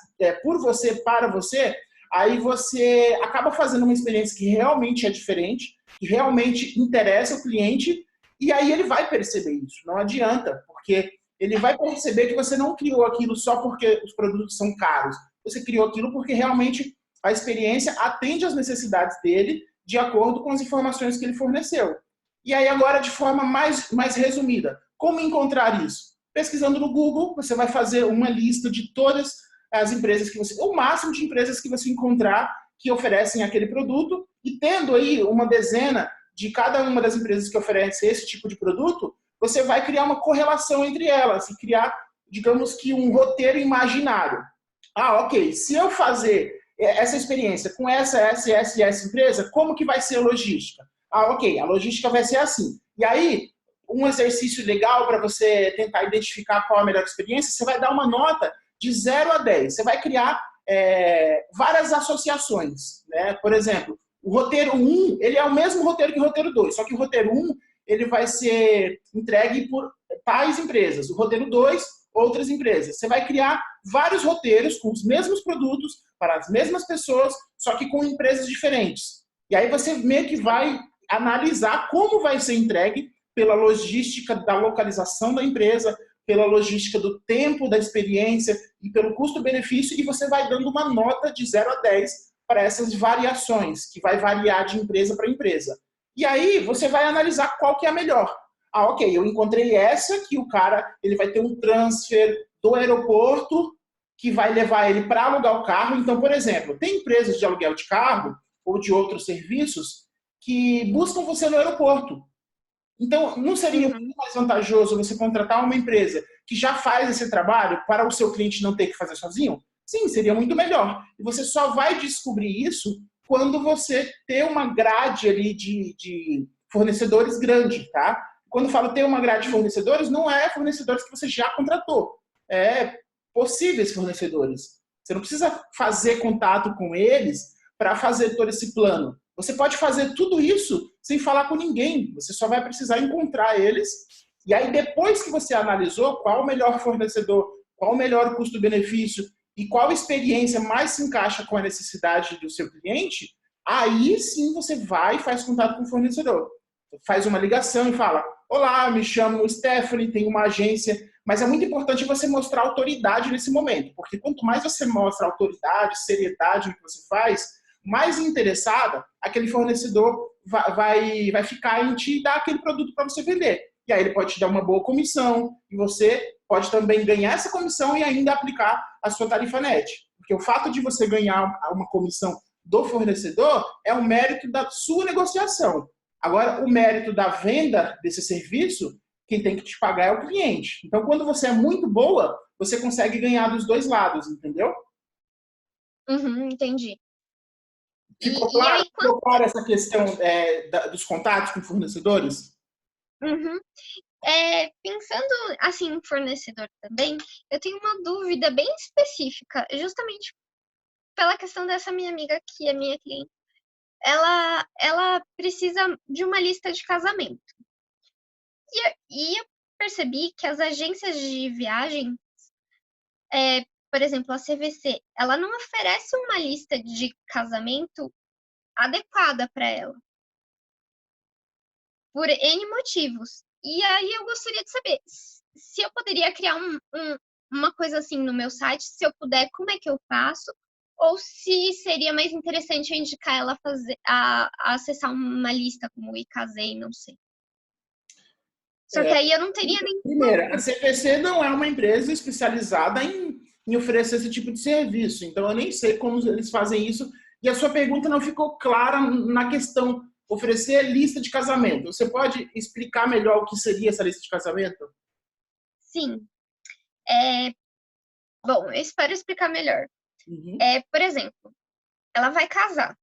por você, para você, aí você acaba fazendo uma experiência que realmente é diferente, que realmente interessa o cliente, e aí ele vai perceber isso. Não adianta, porque ele vai perceber que você não criou aquilo só porque os produtos são caros. Você criou aquilo porque realmente a experiência atende às necessidades dele de acordo com as informações que ele forneceu. E aí agora, de forma mais resumida, como encontrar isso? Pesquisando no Google, você vai fazer uma lista de todas as empresas que você... o máximo de empresas que você encontrar que oferecem aquele produto, e tendo aí uma dezena de cada uma das empresas que oferece esse tipo de produto, você vai criar uma correlação entre elas e criar, digamos que, um roteiro imaginário. Ah, ok, se eu fazer essa experiência com essa empresa, como que vai ser a logística? Ah, ok, a logística vai ser assim. E aí, um exercício legal para você tentar identificar qual a melhor experiência, você vai dar uma nota de 0 a 10. Você vai criar várias associações, né? Por exemplo, o roteiro 1, ele é o mesmo roteiro que o roteiro 2, só que o roteiro 1, ele vai ser entregue por tais empresas. O roteiro 2, outras empresas. Você vai criar vários roteiros com os mesmos produtos para as mesmas pessoas, só que com empresas diferentes. E aí você meio que vai analisar como vai ser entregue pela logística da localização da empresa, pela logística do tempo da experiência e pelo custo-benefício, e você vai dando uma nota de 0 a 10 para essas variações, que vai variar de empresa para empresa. E aí você vai analisar qual que é a melhor. Ah, ok, eu encontrei essa, que o cara ele vai ter um transfer do aeroporto que vai levar ele para alugar o carro. Então, por exemplo, tem empresas de aluguel de carro ou de outros serviços que buscam você no aeroporto. Então, não seria muito mais vantajoso você contratar uma empresa que já faz esse trabalho para o seu cliente não ter que fazer sozinho? Sim, seria muito melhor. E você só vai descobrir isso quando você ter uma grade ali de fornecedores grande, tá? Quando eu falo ter uma grade de fornecedores, não é fornecedores que você já contratou. É possíveis fornecedores. Você não precisa fazer contato com eles para fazer todo esse plano. Você pode fazer tudo isso sem falar com ninguém. Você só vai precisar encontrar eles. E aí, depois que você analisou qual o melhor fornecedor, qual o melhor custo-benefício e qual experiência mais se encaixa com a necessidade do seu cliente, aí sim você vai e faz contato com o fornecedor. Faz uma ligação e fala: olá, me chamo Stephanie, tenho uma agência. Mas é muito importante você mostrar autoridade nesse momento, porque quanto mais você mostra autoridade, seriedade no que você faz, mais interessada aquele fornecedor vai ficar em te dar aquele produto para você vender. E aí ele pode te dar uma boa comissão, e você pode também ganhar essa comissão e ainda aplicar a sua tarifa net. Porque o fato de você ganhar uma comissão do fornecedor é o mérito da sua negociação. Agora, o mérito da venda desse serviço, quem tem que te pagar é o cliente. Então, quando você é muito boa, você consegue ganhar dos dois lados, entendeu? Uhum, entendi. Ficou E claro, aí, quando... ficou clara essa questão dos contatos com fornecedores? Uhum. Pensando assim em fornecedor também, eu tenho uma dúvida bem específica, justamente pela questão dessa minha amiga aqui, a minha cliente. Ela precisa de uma lista de casamento. E eu percebi que as agências de viagem, por exemplo, a CVC, ela não oferece uma lista de casamento adequada para ela, por N motivos. E aí eu gostaria de saber se eu poderia criar uma coisa assim no meu site, se eu puder, como é que eu faço? Ou se seria mais interessante eu indicar ela a acessar uma lista como o iCasei, não sei. Só que aí eu não teria nem Primeiro, a como. CVC não é uma empresa especializada em oferecer esse tipo de serviço. Então, eu nem sei como eles fazem isso. E a sua pergunta não ficou clara na questão oferecer lista de casamento. Você pode explicar melhor o que seria essa lista de casamento? Sim. Bom, eu espero explicar melhor. Uhum. Por exemplo, ela vai casar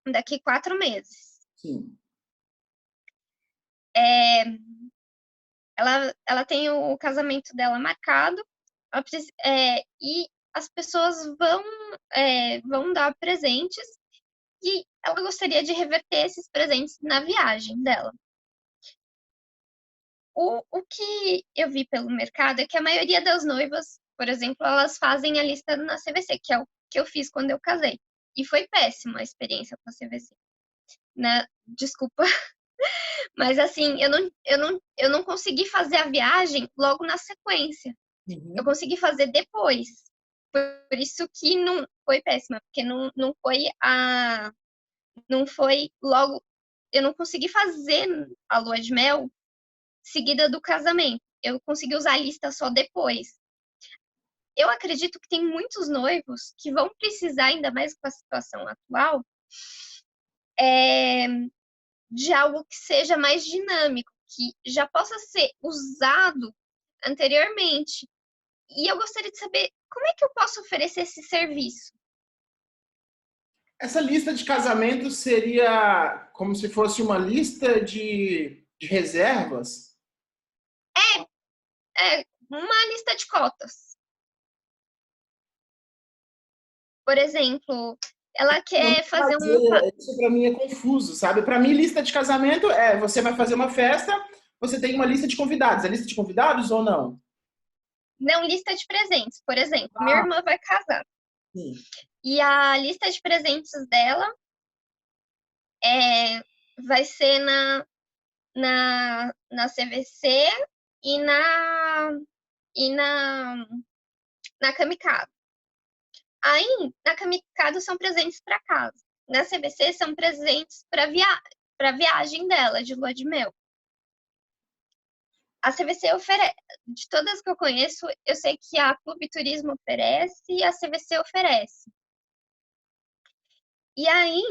daqui 4 meses. Sim. Ela tem o casamento dela marcado, e as pessoas vão dar presentes e ela gostaria de reverter esses presentes na viagem dela. O que eu vi pelo mercado é que a maioria das noivas, por exemplo, elas fazem a lista na CVC, que é o que eu fiz quando eu casei. E foi péssima a experiência com a CVC. Né? Desculpa, mas assim, eu não consegui fazer a viagem logo na sequência. Eu Uhum. consegui fazer depois. Por isso que não foi péssima, porque não foi logo. Eu não consegui fazer a lua de mel seguida do casamento. Eu consegui usar a lista só depois. Eu acredito que tem muitos noivos que vão precisar, ainda mais com a situação atual, é, de algo que seja mais dinâmico, que já possa ser usado anteriormente. E eu gostaria de saber como é que eu posso oferecer esse serviço. Essa lista de casamento seria como se fosse uma lista de reservas? Uma lista de cotas. Por exemplo, ela quer fazer um. Isso para mim é confuso, sabe? Para mim, lista de casamento é você vai fazer uma festa, você tem uma lista de convidados. É lista de convidados ou não? Não, lista de presentes. Por exemplo, minha irmã vai casar. Sim. E a lista de presentes dela vai ser na CVC e na Kamikado. Aí, na Kamikado são presentes para casa. Na CVC são presentes para viagem dela, de lua de mel. A CVC oferece, de todas que eu conheço, eu sei que a Clube Turismo oferece e a CVC oferece. E aí,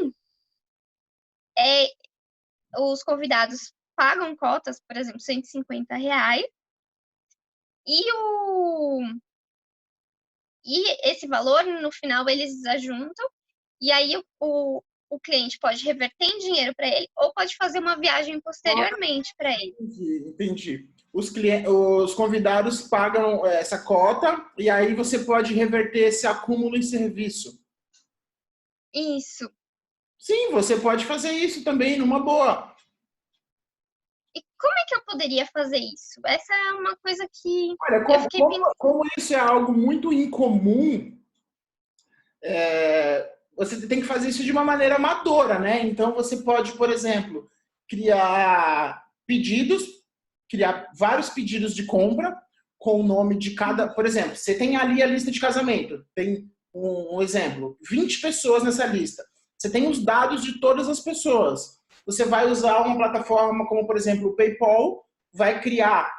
os convidados pagam cotas, por exemplo, R$ 150, e esse valor, no final, eles ajuntam, e aí o cliente pode reverter em dinheiro para ele ou pode fazer uma viagem posteriormente para ele. Entendi. Os convidados pagam essa cota e aí você pode reverter esse acúmulo em serviço. Isso. Sim, você pode fazer isso também numa boa. E como é que eu poderia fazer isso? Essa é uma coisa que Olha, eu fiquei pensando. como isso é algo muito incomum, você tem que fazer isso de uma maneira amadora, né? Então você pode, por exemplo, criar pedidos, criar vários pedidos de compra com o nome de cada. Por exemplo, você tem ali a lista de casamento, tem um exemplo, 20 pessoas nessa lista. Você tem os dados de todas as pessoas. Você vai usar uma plataforma como, por exemplo, o PayPal, vai criar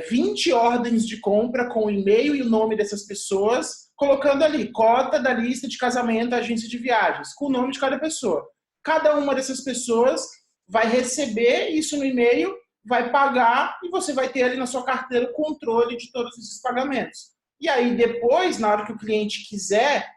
20 ordens de compra com o e-mail e o nome dessas pessoas, colocando ali, cota da lista de casamento, agência de viagens, com o nome de cada pessoa. Cada uma dessas pessoas vai receber isso no e-mail, vai pagar e você vai ter ali na sua carteira o controle de todos esses pagamentos. E aí depois, na hora que o cliente quiser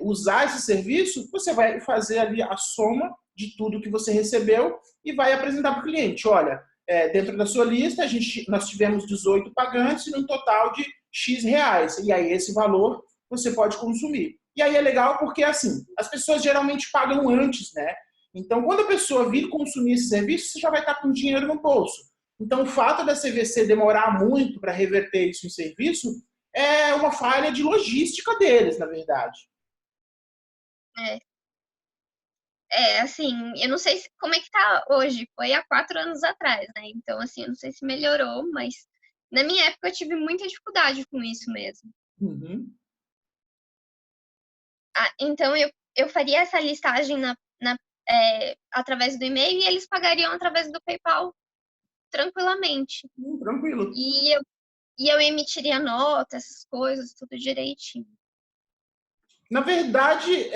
usar esse serviço, você vai fazer ali a soma de tudo que você recebeu e vai apresentar para o cliente. Olha, dentro da sua lista, nós tivemos 18 pagantes e num total de X reais. E aí esse valor você pode consumir. E aí é legal porque, assim, as pessoas geralmente pagam antes, né? Então, quando a pessoa vir consumir esse serviço, você já vai estar com dinheiro no bolso. Então, o fato da CVC demorar muito para reverter isso em serviço é uma falha de logística deles, na verdade. Assim, eu não sei como é que tá hoje, foi há 4 anos atrás, né? Então, assim, eu não sei se melhorou, mas na minha época eu tive muita dificuldade com isso mesmo. Uhum. Então, eu faria essa listagem através do e-mail e eles pagariam através do PayPal tranquilamente. Tranquilo. E eu emitiria nota, essas coisas, tudo direitinho. Na verdade,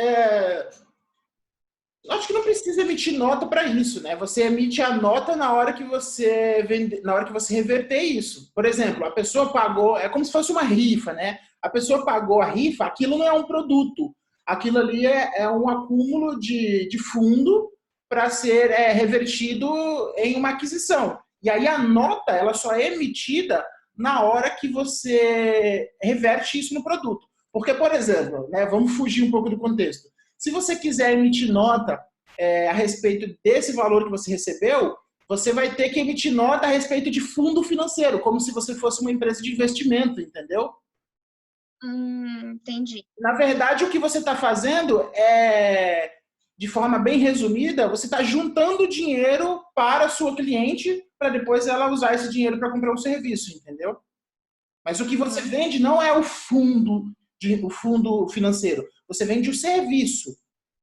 acho que não precisa emitir nota para isso, né? Você emite a nota na hora que você na hora que você reverter isso. Por exemplo, a pessoa pagou, é como se fosse uma rifa, né? A pessoa pagou a rifa, aquilo não é um produto. Aquilo ali é um acúmulo de fundo para ser revertido em uma aquisição. E aí a nota, ela só é emitida na hora que você reverte isso no produto. Porque, por exemplo, né, vamos fugir um pouco do contexto. Se você quiser emitir nota a respeito desse valor que você recebeu, você vai ter que emitir nota a respeito de fundo financeiro, como se você fosse uma empresa de investimento, entendeu? Entendi. Na verdade, o que você está fazendo de forma bem resumida, você está juntando dinheiro para a sua cliente para depois ela usar esse dinheiro para comprar um serviço, entendeu? Mas o que você vende não é o fundo financeiro. Você vende o serviço.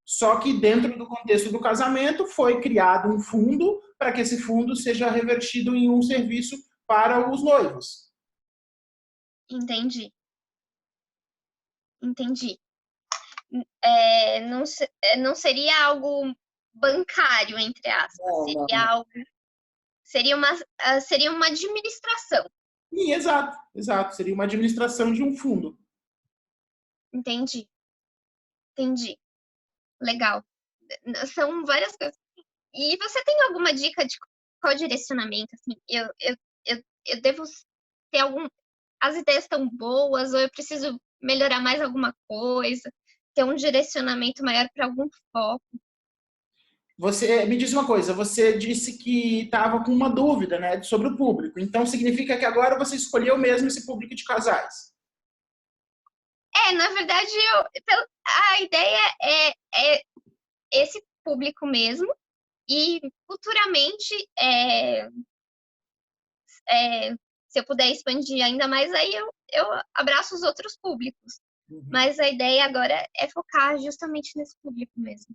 Só que dentro do contexto do casamento foi criado um fundo para que esse fundo seja revertido em um serviço para os noivos. Entendi. Não seria algo bancário, entre aspas. Não. Seria uma administração. Sim, exato. Seria uma administração de um fundo. Entendi. Legal. São várias coisas. E você tem alguma dica de qual direcionamento? Assim, eu devo ter as ideias estão boas ou eu preciso melhorar mais alguma coisa? Ter um direcionamento maior para algum foco? Você me diz uma coisa, você disse que estava com uma dúvida, né, sobre o público. Então significa que agora você escolheu mesmo esse público de casais? Na verdade, a ideia é esse público mesmo e futuramente, se eu puder expandir ainda mais, aí eu abraço os outros públicos. Mas a ideia agora é focar justamente nesse público mesmo.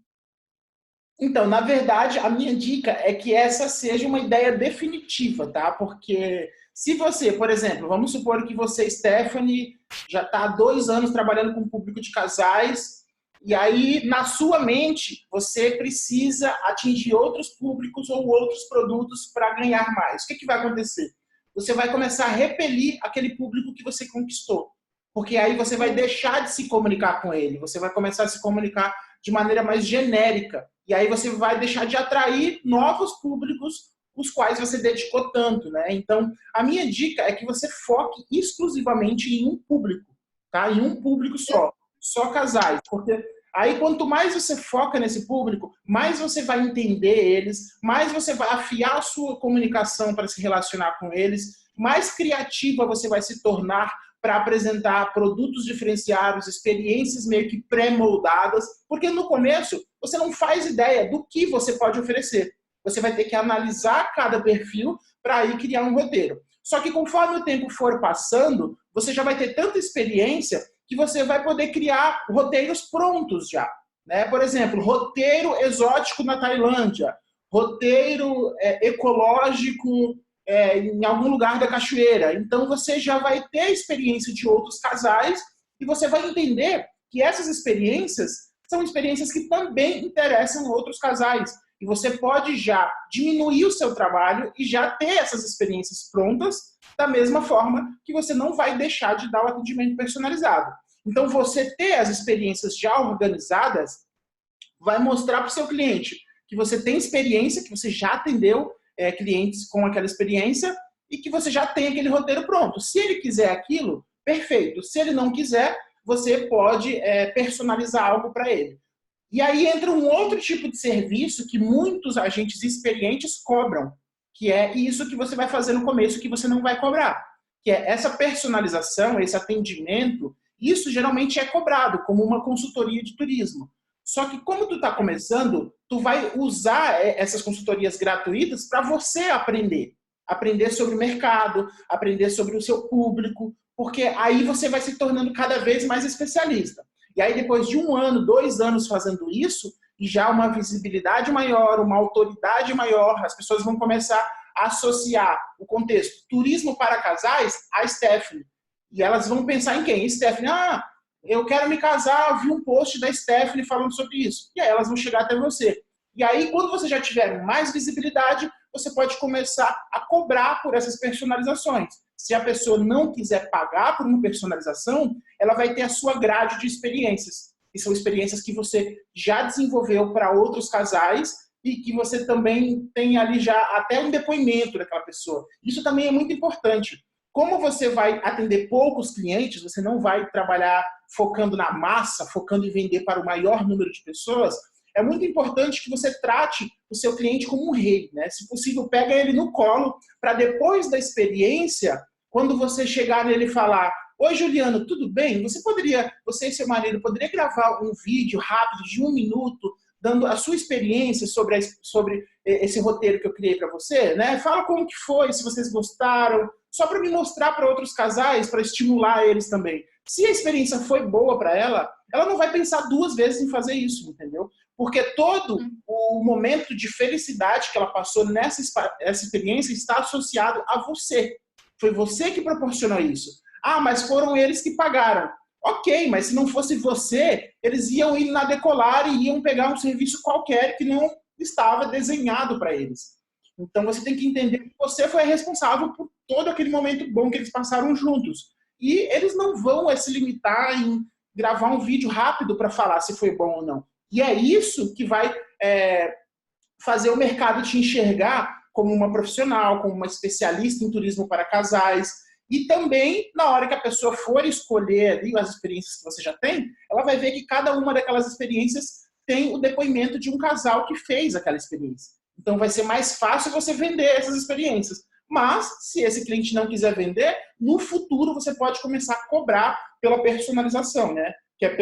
Então, na verdade, a minha dica é que essa seja uma ideia definitiva, tá? Porque se você, por exemplo, vamos supor que você, Stephanie, já está há 2 anos trabalhando com público de casais, e aí, na sua mente, você precisa atingir outros públicos ou outros produtos para ganhar mais. O que vai acontecer? Você vai começar a repelir aquele público que você conquistou. Porque aí você vai deixar de se comunicar com ele, você vai começar a se comunicar de maneira mais genérica. E aí você vai deixar de atrair novos públicos os quais você dedicou tanto, né? Então, a minha dica é que você foque exclusivamente em um público, tá? Em um público só casais, porque aí quanto mais você foca nesse público, mais você vai entender eles, mais você vai afiar a sua comunicação para se relacionar com eles, mais criativa você vai se tornar para apresentar produtos diferenciados, experiências meio que pré-moldadas, porque no começo você não faz ideia do que você pode oferecer. Você vai ter que analisar cada perfil para aí criar um roteiro. Só que conforme o tempo for passando, você já vai ter tanta experiência que você vai poder criar roteiros prontos já. Né? Por exemplo, roteiro exótico na Tailândia, roteiro ecológico em algum lugar da cachoeira. Então você já vai ter a experiência de outros casais e você vai entender que essas experiências são experiências que também interessam outros casais. E você pode já diminuir o seu trabalho e já ter essas experiências prontas, da mesma forma que você não vai deixar de dar o atendimento personalizado. Então, você ter as experiências já organizadas vai mostrar para o seu cliente que você tem experiência, que você já atendeu clientes com aquela experiência e que você já tem aquele roteiro pronto. Se ele quiser aquilo, perfeito. Se ele não quiser, você pode personalizar algo para ele. E aí entra um outro tipo de serviço que muitos agentes experientes cobram, que é isso que você vai fazer no começo, que você não vai cobrar. Que é essa personalização, esse atendimento, isso geralmente é cobrado como uma consultoria de turismo. Só que como tu está começando, tu vai usar essas consultorias gratuitas para você aprender. Aprender sobre o mercado, aprender sobre o seu público, porque aí você vai se tornando cada vez mais especialista. E aí depois de 1 ano, 2 anos fazendo isso, e já uma visibilidade maior, uma autoridade maior, as pessoas vão começar a associar o contexto turismo para casais a Stephanie. E elas vão pensar em quem? Stephanie, eu quero me casar, eu vi um post da Stephanie falando sobre isso. E aí elas vão chegar até você. E aí, quando você já tiver mais visibilidade, você pode começar a cobrar por essas personalizações. Se a pessoa não quiser pagar por uma personalização, ela vai ter a sua grade de experiências. E são experiências que você já desenvolveu para outros casais e que você também tem ali já até um depoimento daquela pessoa. Isso também é muito importante. Como você vai atender poucos clientes, você não vai trabalhar focando na massa, focando em vender para o maior número de pessoas, é muito importante que você trate o seu cliente como um rei, né? Se possível, pega ele no colo para depois da experiência, quando você chegar nele e falar: oi, Juliano, tudo bem? Você e seu marido poderiam gravar um vídeo rápido de 1 minuto, dando a sua experiência sobre esse roteiro que eu criei para você, né? Fala como que foi, se vocês gostaram, só para me mostrar para outros casais, para estimular eles também. Se a experiência foi boa para ela, ela não vai pensar 2 vezes em fazer isso, entendeu? Porque todo o momento de felicidade que ela passou nessa experiência está associado a você. Foi você que proporcionou isso. Mas foram eles que pagaram. Ok, mas se não fosse você, eles iam ir na Decolar e iam pegar um serviço qualquer que não estava desenhado para eles. Então você tem que entender que você foi responsável por todo aquele momento bom que eles passaram juntos. E eles não vão se limitar em gravar um vídeo rápido para falar se foi bom ou não. E é isso que vai fazer o mercado te enxergar como uma profissional, como uma especialista em turismo para casais. E também, na hora que a pessoa for escolher ali as experiências que você já tem, ela vai ver que cada uma daquelas experiências tem o depoimento de um casal que fez aquela experiência. Então vai ser mais fácil você vender essas experiências. Mas, se esse cliente não quiser vender, no futuro você pode começar a cobrar pela personalização, né? Que é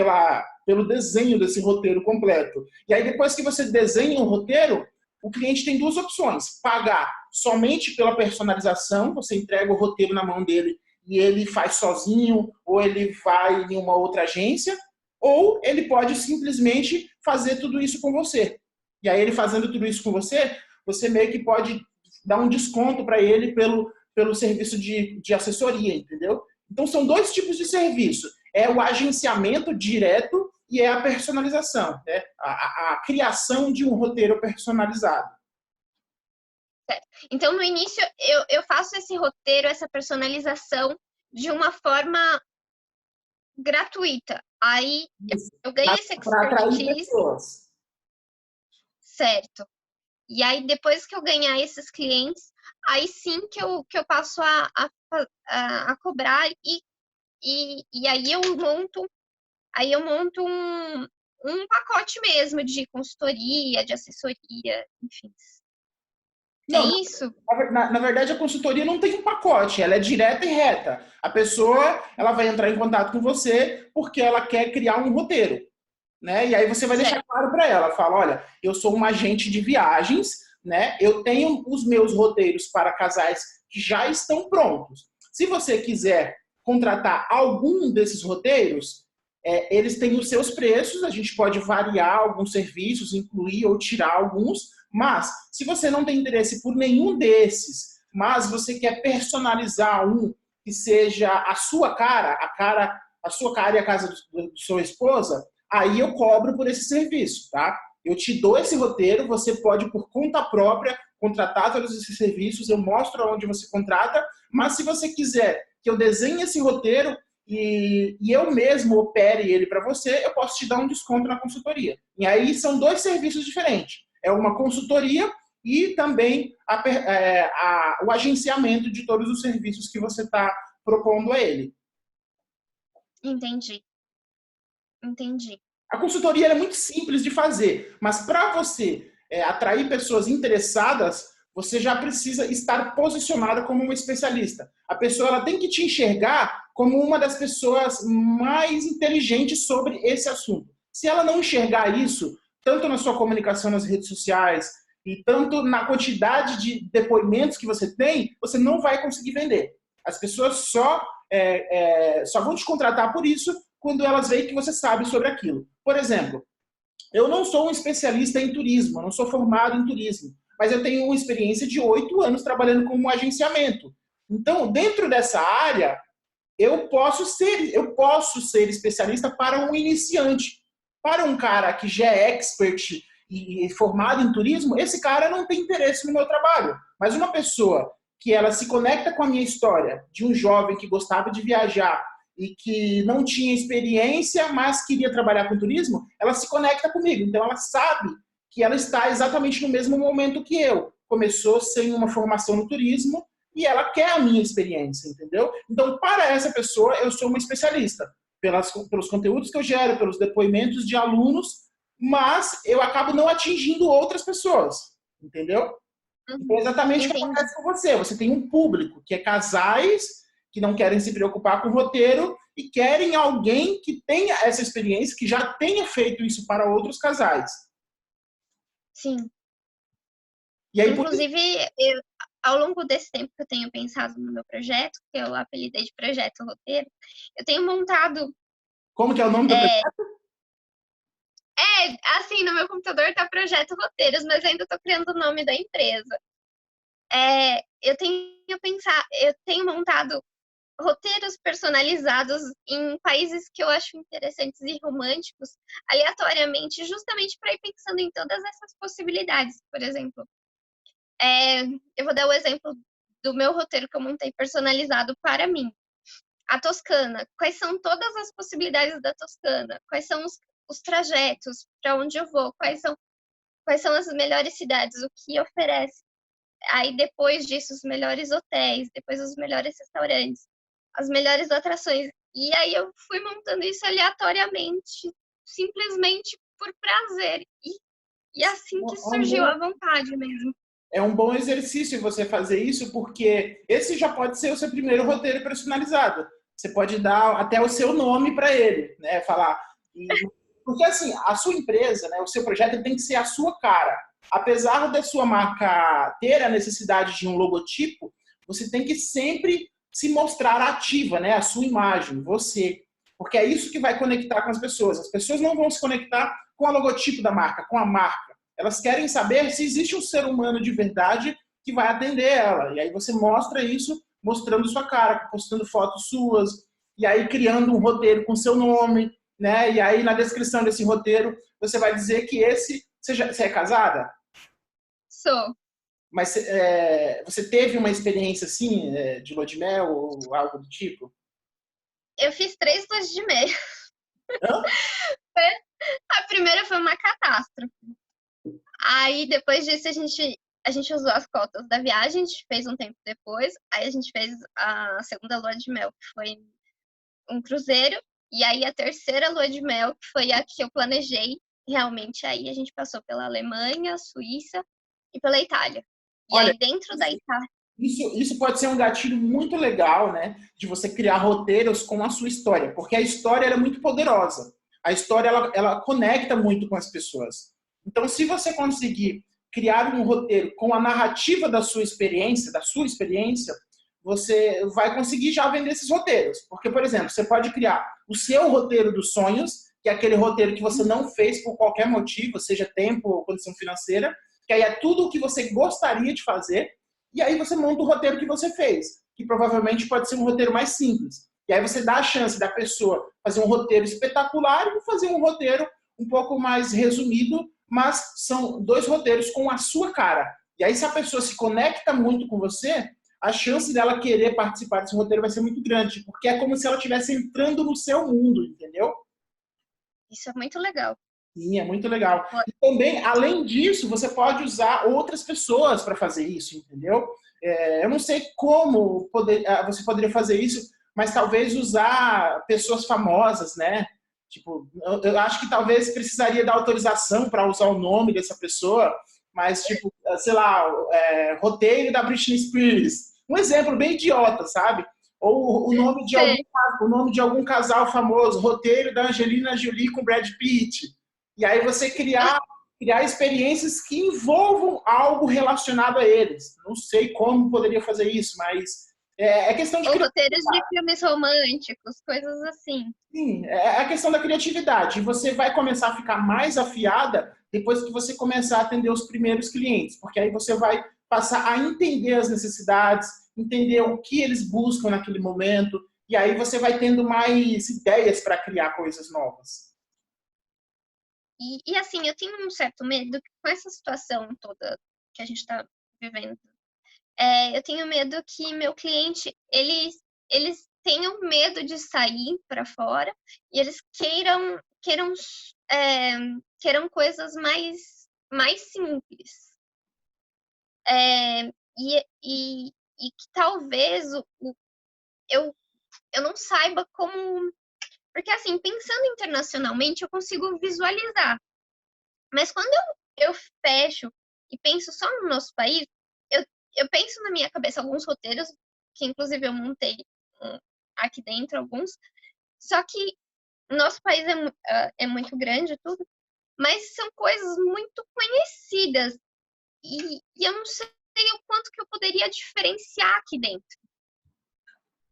pelo desenho desse roteiro completo. E aí, depois que você desenha um roteiro, o cliente tem 2 opções: pagar somente pela personalização, você entrega o roteiro na mão dele e ele faz sozinho, ou ele vai em uma outra agência, ou ele pode simplesmente fazer tudo isso com você. E aí, ele fazendo tudo isso com você, você meio que pode dar um desconto para ele pelo serviço de assessoria, entendeu? Então, são 2 tipos de serviço. É o agenciamento direto e é a personalização, né? A criação de um roteiro personalizado. Certo. Então, no início, eu faço esse roteiro, essa personalização de uma forma gratuita. Aí, eu ganho esse expertise. Certo. E aí, depois que eu ganhar esses clientes, aí sim que eu passo a cobrar e aí eu monto um pacote mesmo de consultoria, de assessoria, enfim. Não, É isso? na verdade, a consultoria não tem um pacote, ela é direta e reta. A pessoa ela vai entrar em contato com você porque ela quer criar um roteiro, né? E aí você vai deixar claro para ela, fala: olha, eu sou um agente de viagens, né? Eu tenho os meus roteiros para casais que já estão prontos. Se você quiser contratar algum desses roteiros, eles têm os seus preços, a gente pode variar alguns serviços, incluir ou tirar alguns, mas se você não tem interesse por nenhum desses, mas você quer personalizar um que seja a sua cara, a sua cara e a casa de sua esposa, aí eu cobro por esse serviço, tá? Eu te dou esse roteiro, você pode, por conta própria, contratar todos esses serviços, eu mostro onde você contrata, mas se você quiser que eu desenhe esse roteiro e eu mesmo opere ele para você, eu posso te dar um desconto na consultoria. E aí são dois serviços diferentes. É uma consultoria e também o agenciamento de todos os serviços que você está propondo a ele. Entendi. A consultoria é muito simples de fazer, mas para você atrair pessoas interessadas, você já precisa estar posicionada como uma especialista. A pessoa ela tem que te enxergar como uma das pessoas mais inteligentes sobre esse assunto. Se ela não enxergar isso, tanto na sua comunicação nas redes sociais e tanto na quantidade de depoimentos que você tem, você não vai conseguir vender. As pessoas só vão te contratar por isso quando elas veem que você sabe sobre aquilo. Por exemplo, eu não sou um especialista em turismo, eu não sou formado em turismo, mas eu tenho uma experiência de 8 anos trabalhando como agenciamento. Então, dentro dessa área, eu posso ser especialista para um iniciante. Para um cara que já é expert e formado em turismo, esse cara não tem interesse no meu trabalho. Mas uma pessoa que ela se conecta com a minha história, de um jovem que gostava de viajar e que não tinha experiência, mas queria trabalhar com turismo, ela se conecta comigo. Então, ela sabe que ela está exatamente no mesmo momento que eu. Começou sem uma formação no turismo e ela quer a minha experiência, entendeu? Então, para essa pessoa, eu sou uma especialista. Pelos conteúdos que eu gero, pelos depoimentos de alunos, mas eu acabo não atingindo outras pessoas, entendeu? Então, é exatamente o que acontece com você. Você tem um público que é casais que não querem se preocupar com o roteiro e querem alguém que tenha essa experiência, que já tenha feito isso para outros casais. Sim. E aí, inclusive, ao longo desse tempo que eu tenho pensado no meu projeto, que eu apelidei de Projeto Roteiro, eu tenho montado... Como que é o nome do projeto? Assim, no meu computador tá Projeto Roteiros, mas ainda tô criando o nome da empresa. Eu tenho montado roteiros personalizados em países que eu acho interessantes e românticos, aleatoriamente, justamente para ir pensando em todas essas possibilidades. Por exemplo, eu vou dar o exemplo do meu roteiro que eu montei personalizado para mim. A Toscana. Quais são todas as possibilidades da Toscana? Quais são os trajetos? Para onde eu vou? Quais são as melhores cidades? O que oferece? Aí, depois disso, os melhores hotéis, depois os melhores restaurantes, as melhores atrações. E aí eu fui montando isso aleatoriamente, simplesmente por prazer. E assim que surgiu a vontade mesmo. É um bom exercício você fazer isso, porque esse já pode ser o seu primeiro roteiro personalizado. Você pode dar até o seu nome para ele, né? Falar. Porque assim, a sua empresa, né, o seu projeto tem que ser a sua cara. Apesar da sua marca ter a necessidade de um logotipo, você tem que sempre se mostrar ativa, né? A sua imagem, você. Porque é isso que vai conectar com as pessoas. As pessoas não vão se conectar com o logotipo da marca, com a marca. Elas querem saber se existe um ser humano de verdade que vai atender ela. E aí você mostra isso mostrando sua cara, postando fotos suas, e aí criando um roteiro com seu nome, né? E aí na descrição desse roteiro você vai dizer que você é casada? Sou. Mas você teve uma experiência assim de lua de mel ou algo do tipo? Eu fiz 3 luas de mel. Hã? A primeira foi uma catástrofe. Aí depois disso a gente usou as cotas da viagem, a gente fez um tempo depois. Aí a gente fez a segunda lua de mel, que foi um cruzeiro. E aí a terceira lua de mel, que foi a que eu planejei. Realmente aí a gente passou pela Alemanha, Suíça e pela Itália. E Olha, aí dentro da Itália... Isso pode ser um gatilho muito legal, né? De você criar roteiros com a sua história. Porque a história é muito poderosa. A história, ela conecta muito com as pessoas. Então, se você conseguir criar um roteiro com a narrativa da sua experiência, você vai conseguir já vender esses roteiros. Porque, por exemplo, você pode criar o seu roteiro dos sonhos, que é aquele roteiro que você não fez por qualquer motivo, seja tempo ou condição financeira, que aí é tudo o que você gostaria de fazer. E aí você monta o roteiro que você fez, que provavelmente pode ser um roteiro mais simples. E aí você dá a chance da pessoa fazer um roteiro espetacular e fazer um roteiro um pouco mais resumido, mas são 2 roteiros com a sua cara. E aí se a pessoa se conecta muito com você, a chance dela querer participar desse roteiro vai ser muito grande, porque é como se ela estivesse entrando no seu mundo, entendeu? Isso é muito legal. Sim, é muito legal. E também, além disso, você pode usar outras pessoas para fazer isso, entendeu? Eu não sei como você poderia fazer isso, mas talvez usar pessoas famosas, né? Tipo, eu acho que talvez precisaria da autorização para usar o nome dessa pessoa, mas, tipo, sei lá, roteiro da Britney Spears. Um exemplo bem idiota, sabe? Ou o nome de algum casal famoso, roteiro da Angelina Jolie com Brad Pitt. E aí você criar experiências que envolvam algo relacionado a eles. Não sei como poderia fazer isso, mas é questão de Ou roteiros de filmes românticos, coisas assim. Sim, é a questão da criatividade. E você vai começar a ficar mais afiada depois que você começar a atender os primeiros clientes, porque aí você vai passar a entender as necessidades, entender o que eles buscam naquele momento, e aí você vai tendo mais ideias para criar coisas novas. E assim, eu tenho um certo medo que com essa situação toda que a gente está vivendo, eu tenho medo que meu cliente, eles tenham medo de sair para fora e eles queiram coisas mais simples. E que talvez eu, eu não saiba como. Porque, assim, pensando internacionalmente, eu consigo visualizar. Mas quando eu fecho e penso só no nosso país, eu penso na minha cabeça alguns roteiros, que inclusive eu montei aqui dentro, alguns. Só que o nosso país é muito grande e tudo, mas são coisas muito conhecidas. E eu não sei o quanto que eu poderia diferenciar aqui dentro.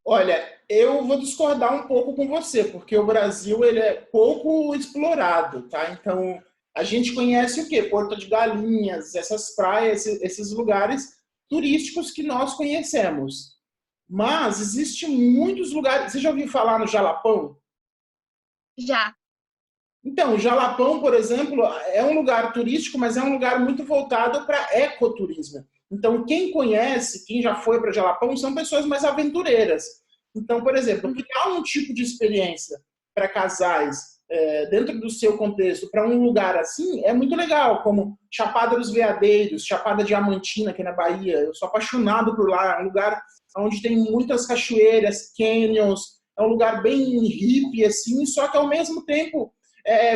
Olha, eu vou discordar um pouco com você, porque o Brasil ele é pouco explorado, tá? Então, a gente conhece o quê? Porto de Galinhas, essas praias, esses lugares turísticos que nós conhecemos. Mas existem muitos lugares. Você já ouviu falar no Jalapão? Já. Então, o Jalapão, por exemplo, é um lugar turístico, mas é um lugar muito voltado para ecoturismo. Então, quem conhece, quem já foi para Jalapão, são pessoas mais aventureiras. Então, por exemplo, criar um tipo de experiência para casais dentro do seu contexto, para um lugar assim, é muito legal, como Chapada dos Veadeiros, Chapada Diamantina, aqui na Bahia. Eu sou apaixonado por lá, é um lugar onde tem muitas cachoeiras, canyons, é um lugar bem hippie, assim, só que ao mesmo tempo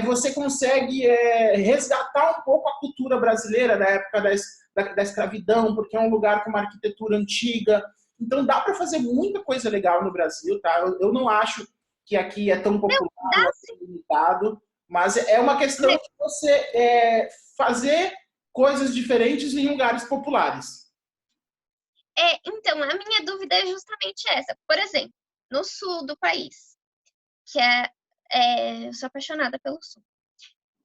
você consegue resgatar um pouco a cultura brasileira da época da escravidão, porque é um lugar com uma arquitetura antiga. Então dá para fazer muita coisa legal no Brasil, tá? Eu não acho que aqui é tão popular, Dá é tão limitado, mas é uma questão de você fazer coisas diferentes em lugares populares. Então, a minha dúvida é justamente essa. Por exemplo, no sul do país, que eu sou apaixonada pelo sul.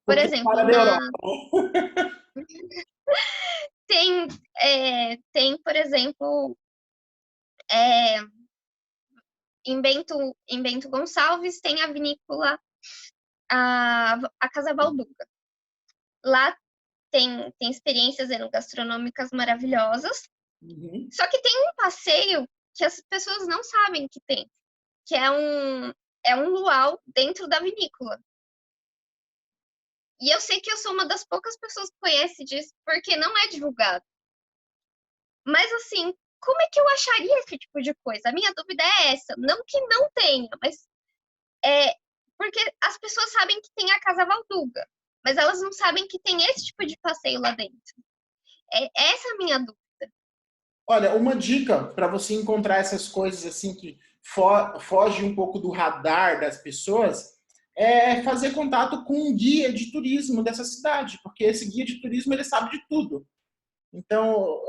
Por Porque exemplo, para da Europa. tem, por exemplo, é, em Bento Gonçalves, tem a vinícola, a Casa Valduca. Lá tem experiências enogastronômicas maravilhosas, só que tem um passeio que as pessoas não sabem que tem, que é um luau dentro da vinícola. E eu sei que eu sou uma das poucas pessoas que conhece disso, porque não é divulgado. Mas, assim, como é que eu acharia esse tipo de coisa? A minha dúvida é essa. Não que não tenha, mas porque as pessoas sabem que tem a Casa Valduga, mas elas não sabem que tem esse tipo de passeio lá dentro. Essa é a minha dúvida. Olha, uma dica para você encontrar essas coisas assim que foge um pouco do radar das pessoas é fazer contato com um guia de turismo dessa cidade, porque esse guia de turismo ele sabe de tudo. Então,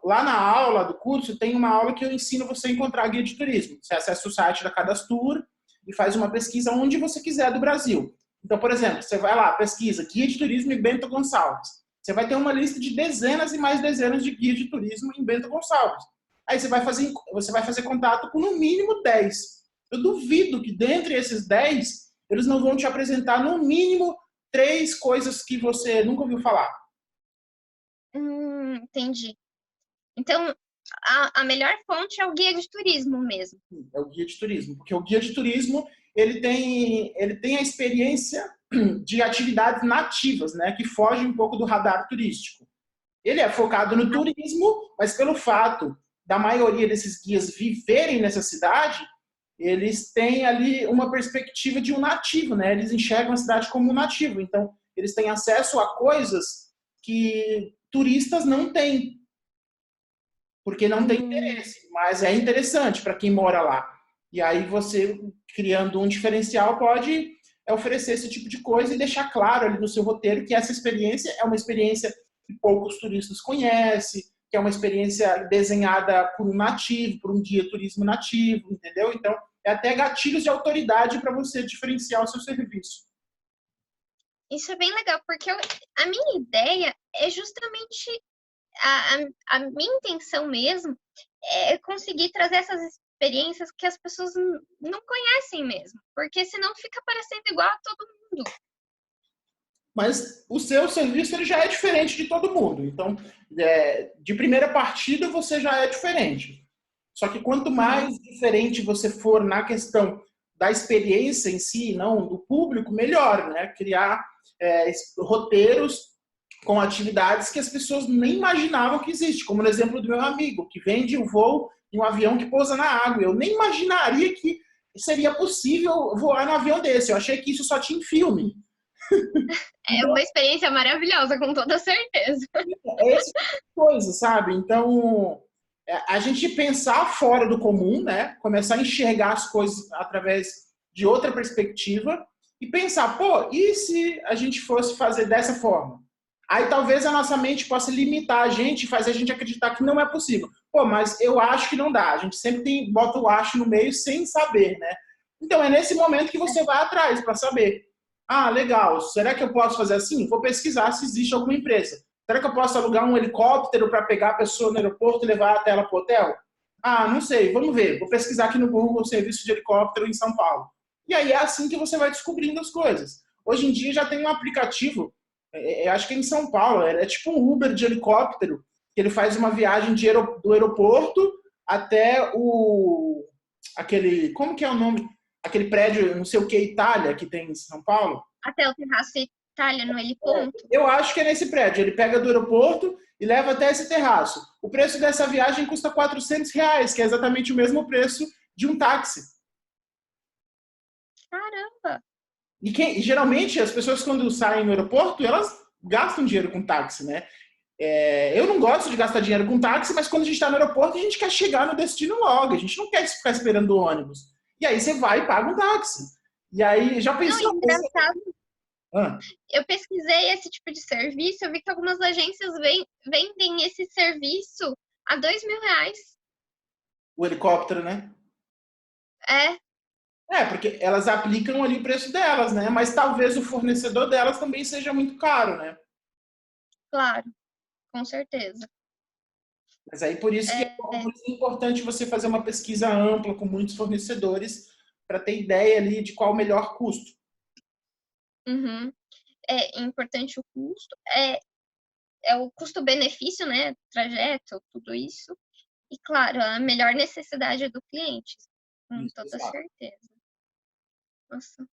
lá na aula do curso, tem uma aula que eu ensino você a encontrar guia de turismo. Você acessa o site da Cadastur e faz uma pesquisa onde você quiser do Brasil. Então, por exemplo, você vai lá, pesquisa guia de turismo em Bento Gonçalves. Você vai ter uma lista de dezenas e mais dezenas de guias de turismo em Bento Gonçalves. Aí você vai fazer contato com no mínimo 10. Eu duvido que dentre esses 10, eles não vão te apresentar no mínimo 3 coisas que você nunca ouviu falar. Entendi. Então, a melhor fonte é o guia de turismo mesmo. É o guia de turismo, porque o guia de turismo ele tem a experiência de atividades nativas, né, que fogem um pouco do radar turístico. Ele é focado no turismo, mas pelo fato da maioria desses guias viverem nessa cidade, eles têm ali uma perspectiva de um nativo, né? Eles enxergam a cidade como um nativo, então eles têm acesso a coisas que turistas não têm, porque não tem interesse, mas é interessante para quem mora lá. E aí você, criando um diferencial, pode oferecer esse tipo de coisa e deixar claro ali no seu roteiro que essa experiência é uma experiência que poucos turistas conhecem, que é uma experiência desenhada por um nativo, por um guia turismo nativo, entendeu? Então, é até gatilhos de autoridade para você diferenciar o seu serviço. Isso é bem legal, porque a minha ideia é justamente a minha intenção mesmo é conseguir trazer essas experiências que as pessoas não conhecem mesmo, porque senão fica parecendo igual a todo mundo. Mas o seu serviço ele já é diferente de todo mundo. Então, de primeira partida, você já é diferente. Só que quanto mais diferente você for na questão da experiência em si, não do público, melhor, né? Criar roteiros com atividades que as pessoas nem imaginavam que existe, como no exemplo do meu amigo, que vende o voo em um avião que pousa na água. Eu nem imaginaria que seria possível voar num avião desse. Eu achei que isso só tinha em filme. É uma experiência maravilhosa, com toda certeza. É esse tipo de coisa, sabe? Então, a gente pensar fora do comum, né? Começar a enxergar as coisas através de outra perspectiva e pensar, pô, e se a gente fosse fazer dessa forma? Aí talvez a nossa mente possa limitar a gente e fazer a gente acreditar que não é possível. Pô, mas eu acho que não dá. A gente sempre bota o acho no meio sem saber, né? Então é nesse momento que você vai atrás para saber. Ah, legal. Será que eu posso fazer assim? Vou pesquisar se existe alguma empresa. Será que eu posso alugar um helicóptero para pegar a pessoa no aeroporto e levar até ela para o hotel? Ah, não sei. Vamos ver. Vou pesquisar aqui no Google o serviço de helicóptero em São Paulo. E aí é assim que você vai descobrindo as coisas. Hoje em dia já tem um aplicativo, acho que é em São Paulo, é tipo um Uber de helicóptero, que ele faz uma viagem do aeroporto até aquele, como que é o nome? Aquele prédio, não sei o que, Itália, que tem em São Paulo. Até o Terraço Itália, no heliponto? Eu acho que é nesse prédio. Ele pega do aeroporto e leva até esse terraço. O preço dessa viagem custa R$400, que é exatamente o mesmo preço de um táxi. Caramba! E geralmente as pessoas quando saem no aeroporto, elas gastam dinheiro com táxi, né? Eu não gosto de gastar dinheiro com táxi, mas quando a gente está no aeroporto, a gente quer chegar no destino logo. A gente não quer ficar esperando o ônibus. E aí você vai e paga um táxi. E aí, já pensou? Não, engraçado. Eu pesquisei esse tipo de serviço, eu vi que algumas agências vendem esse serviço a R$2.000. O helicóptero, né? Porque elas aplicam ali o preço delas, né? Mas talvez o fornecedor delas também seja muito caro, né? Claro, com certeza. Mas aí por isso que é importante você fazer uma pesquisa ampla com muitos fornecedores para ter ideia ali de qual o melhor custo. Uhum. É importante o custo, é o custo-benefício, né? Trajeto, tudo isso. E, claro, a melhor necessidade do cliente, com Isso, toda exato. certeza. Nossa.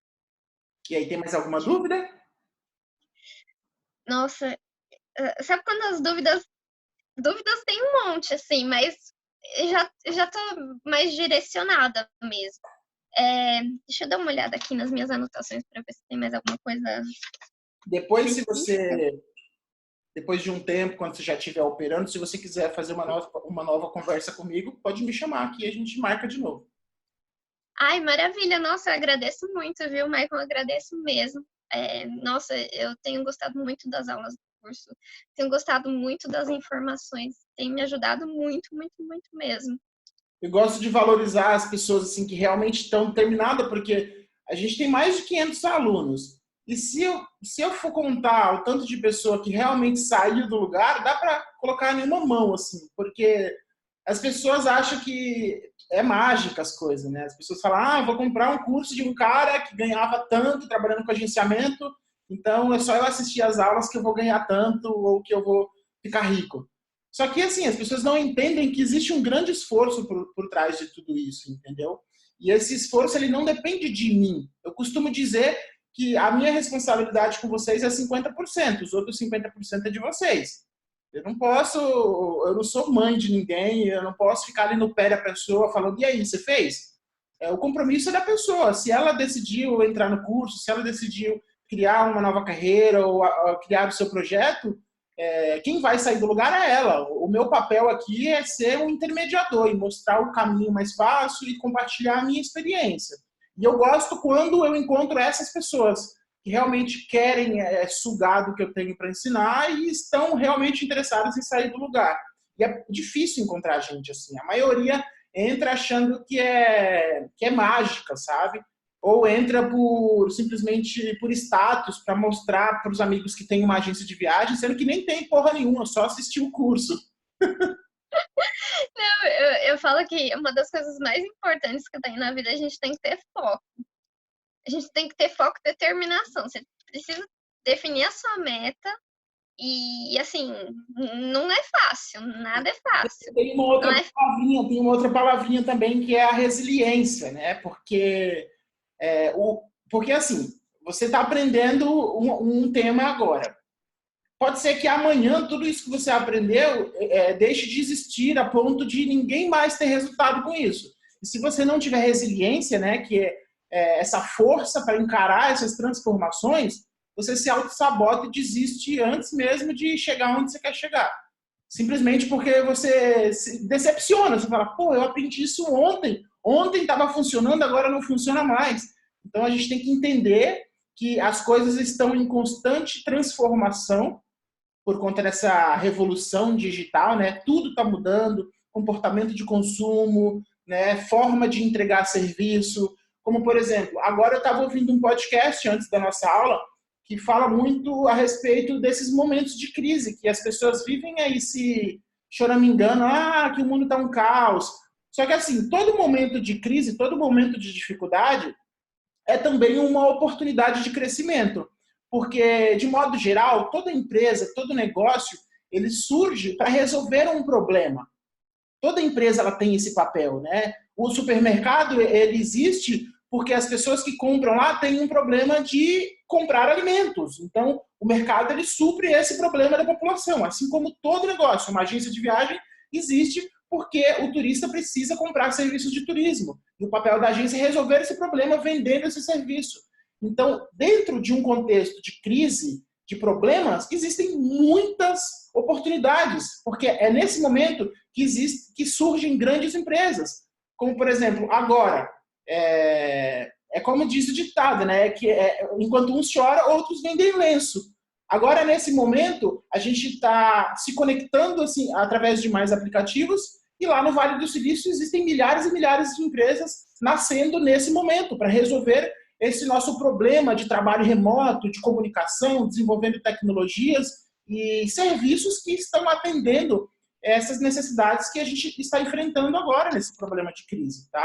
E aí, tem mais alguma dúvida? Nossa, sabe quando as dúvidas tem um monte, assim, mas já tô mais direcionada mesmo. Deixa eu dar uma olhada aqui nas minhas anotações para ver se tem mais alguma coisa. Depois, depois de um tempo, quando você já estiver operando, se você quiser fazer uma nova conversa comigo, pode me chamar aqui e a gente marca de novo. Ai, maravilha! Nossa, eu agradeço muito, viu, Michael? Eu agradeço mesmo. Nossa, eu tenho gostado muito das aulas do curso, tenho gostado muito das informações, tem me ajudado muito, muito, muito mesmo. Eu gosto de valorizar as pessoas assim que realmente estão terminadas, porque a gente tem mais de 500 alunos. E se eu for contar o tanto de pessoa que realmente saiu do lugar, dá para colocar em uma mão, assim, porque as pessoas acham que é mágica as coisas, né? As pessoas falam, vou comprar um curso de um cara que ganhava tanto trabalhando com agenciamento, então é só eu assistir as aulas que eu vou ganhar tanto ou que eu vou ficar rico. Só que, assim, as pessoas não entendem que existe um grande esforço por trás de tudo isso, entendeu? E esse esforço, ele não depende de mim. Eu costumo dizer que a minha responsabilidade com vocês é 50%, os outros 50% é de vocês. Eu não sou mãe de ninguém, eu não posso ficar ali no pé da pessoa falando, e aí, você fez? O compromisso é da pessoa. Se ela decidiu entrar no curso, se ela decidiu criar uma nova carreira ou criar o seu projeto, quem vai sair do lugar é ela. O meu papel aqui é ser um intermediador e mostrar o caminho mais fácil e compartilhar a minha experiência. E eu gosto quando eu encontro essas pessoas que realmente querem sugar do que eu tenho para ensinar e estão realmente interessadas em sair do lugar. E é difícil encontrar gente assim. A maioria entra achando que é mágica, sabe? Ou entra simplesmente por status, para mostrar para os amigos que tem uma agência de viagem, sendo que nem tem porra nenhuma, só assistir o curso. Não, eu falo que uma das coisas mais importantes que tem na vida, a gente tem que ter foco. A gente tem que ter foco e determinação. Você precisa definir a sua meta e, assim, não é fácil, nada é fácil. Tem uma outra palavrinha também que é a resiliência, né? Porque assim, você está aprendendo um tema agora. Pode ser que amanhã tudo isso que você aprendeu deixe de existir a ponto de ninguém mais ter resultado com isso. E se você não tiver resiliência, né, que é essa força para encarar essas transformações, você se auto-sabota e desiste antes mesmo de chegar onde você quer chegar. Simplesmente porque você se decepciona. Você fala, pô, eu aprendi isso ontem. Ontem estava funcionando, agora não funciona mais. Então a gente tem que entender que as coisas estão em constante transformação por conta dessa revolução digital, né? Tudo está mudando, comportamento de consumo, né? Forma de entregar serviço. Como, por exemplo, agora eu estava ouvindo um podcast antes da nossa aula que fala muito a respeito desses momentos de crise, que as pessoas vivem aí se choramingando, que o mundo está um caos. Só que, assim, todo momento de crise, todo momento de dificuldade é também uma oportunidade de crescimento. Porque, de modo geral, toda empresa, todo negócio, ele surge para resolver um problema. Toda empresa ela tem esse papel, né? O supermercado, ele existe porque as pessoas que compram lá têm um problema de comprar alimentos. Então, o mercado, ele supre esse problema da população. Assim como todo negócio, uma agência de viagem existe porque o turista precisa comprar serviços de turismo. E o papel da agência é resolver esse problema vendendo esse serviço. Então, dentro de um contexto de crise, de problemas, existem muitas oportunidades, porque é nesse momento que surgem grandes empresas. Como, por exemplo, agora, como diz o ditado, né? Enquanto uns choram, outros vendem lenço. Agora, nesse momento, a gente está se conectando assim, através de mais aplicativos, e lá no Vale do Silício existem milhares e milhares de empresas nascendo nesse momento para resolver esse nosso problema de trabalho remoto, de comunicação, desenvolvendo tecnologias e serviços que estão atendendo essas necessidades que a gente está enfrentando agora nesse problema de crise. Tá?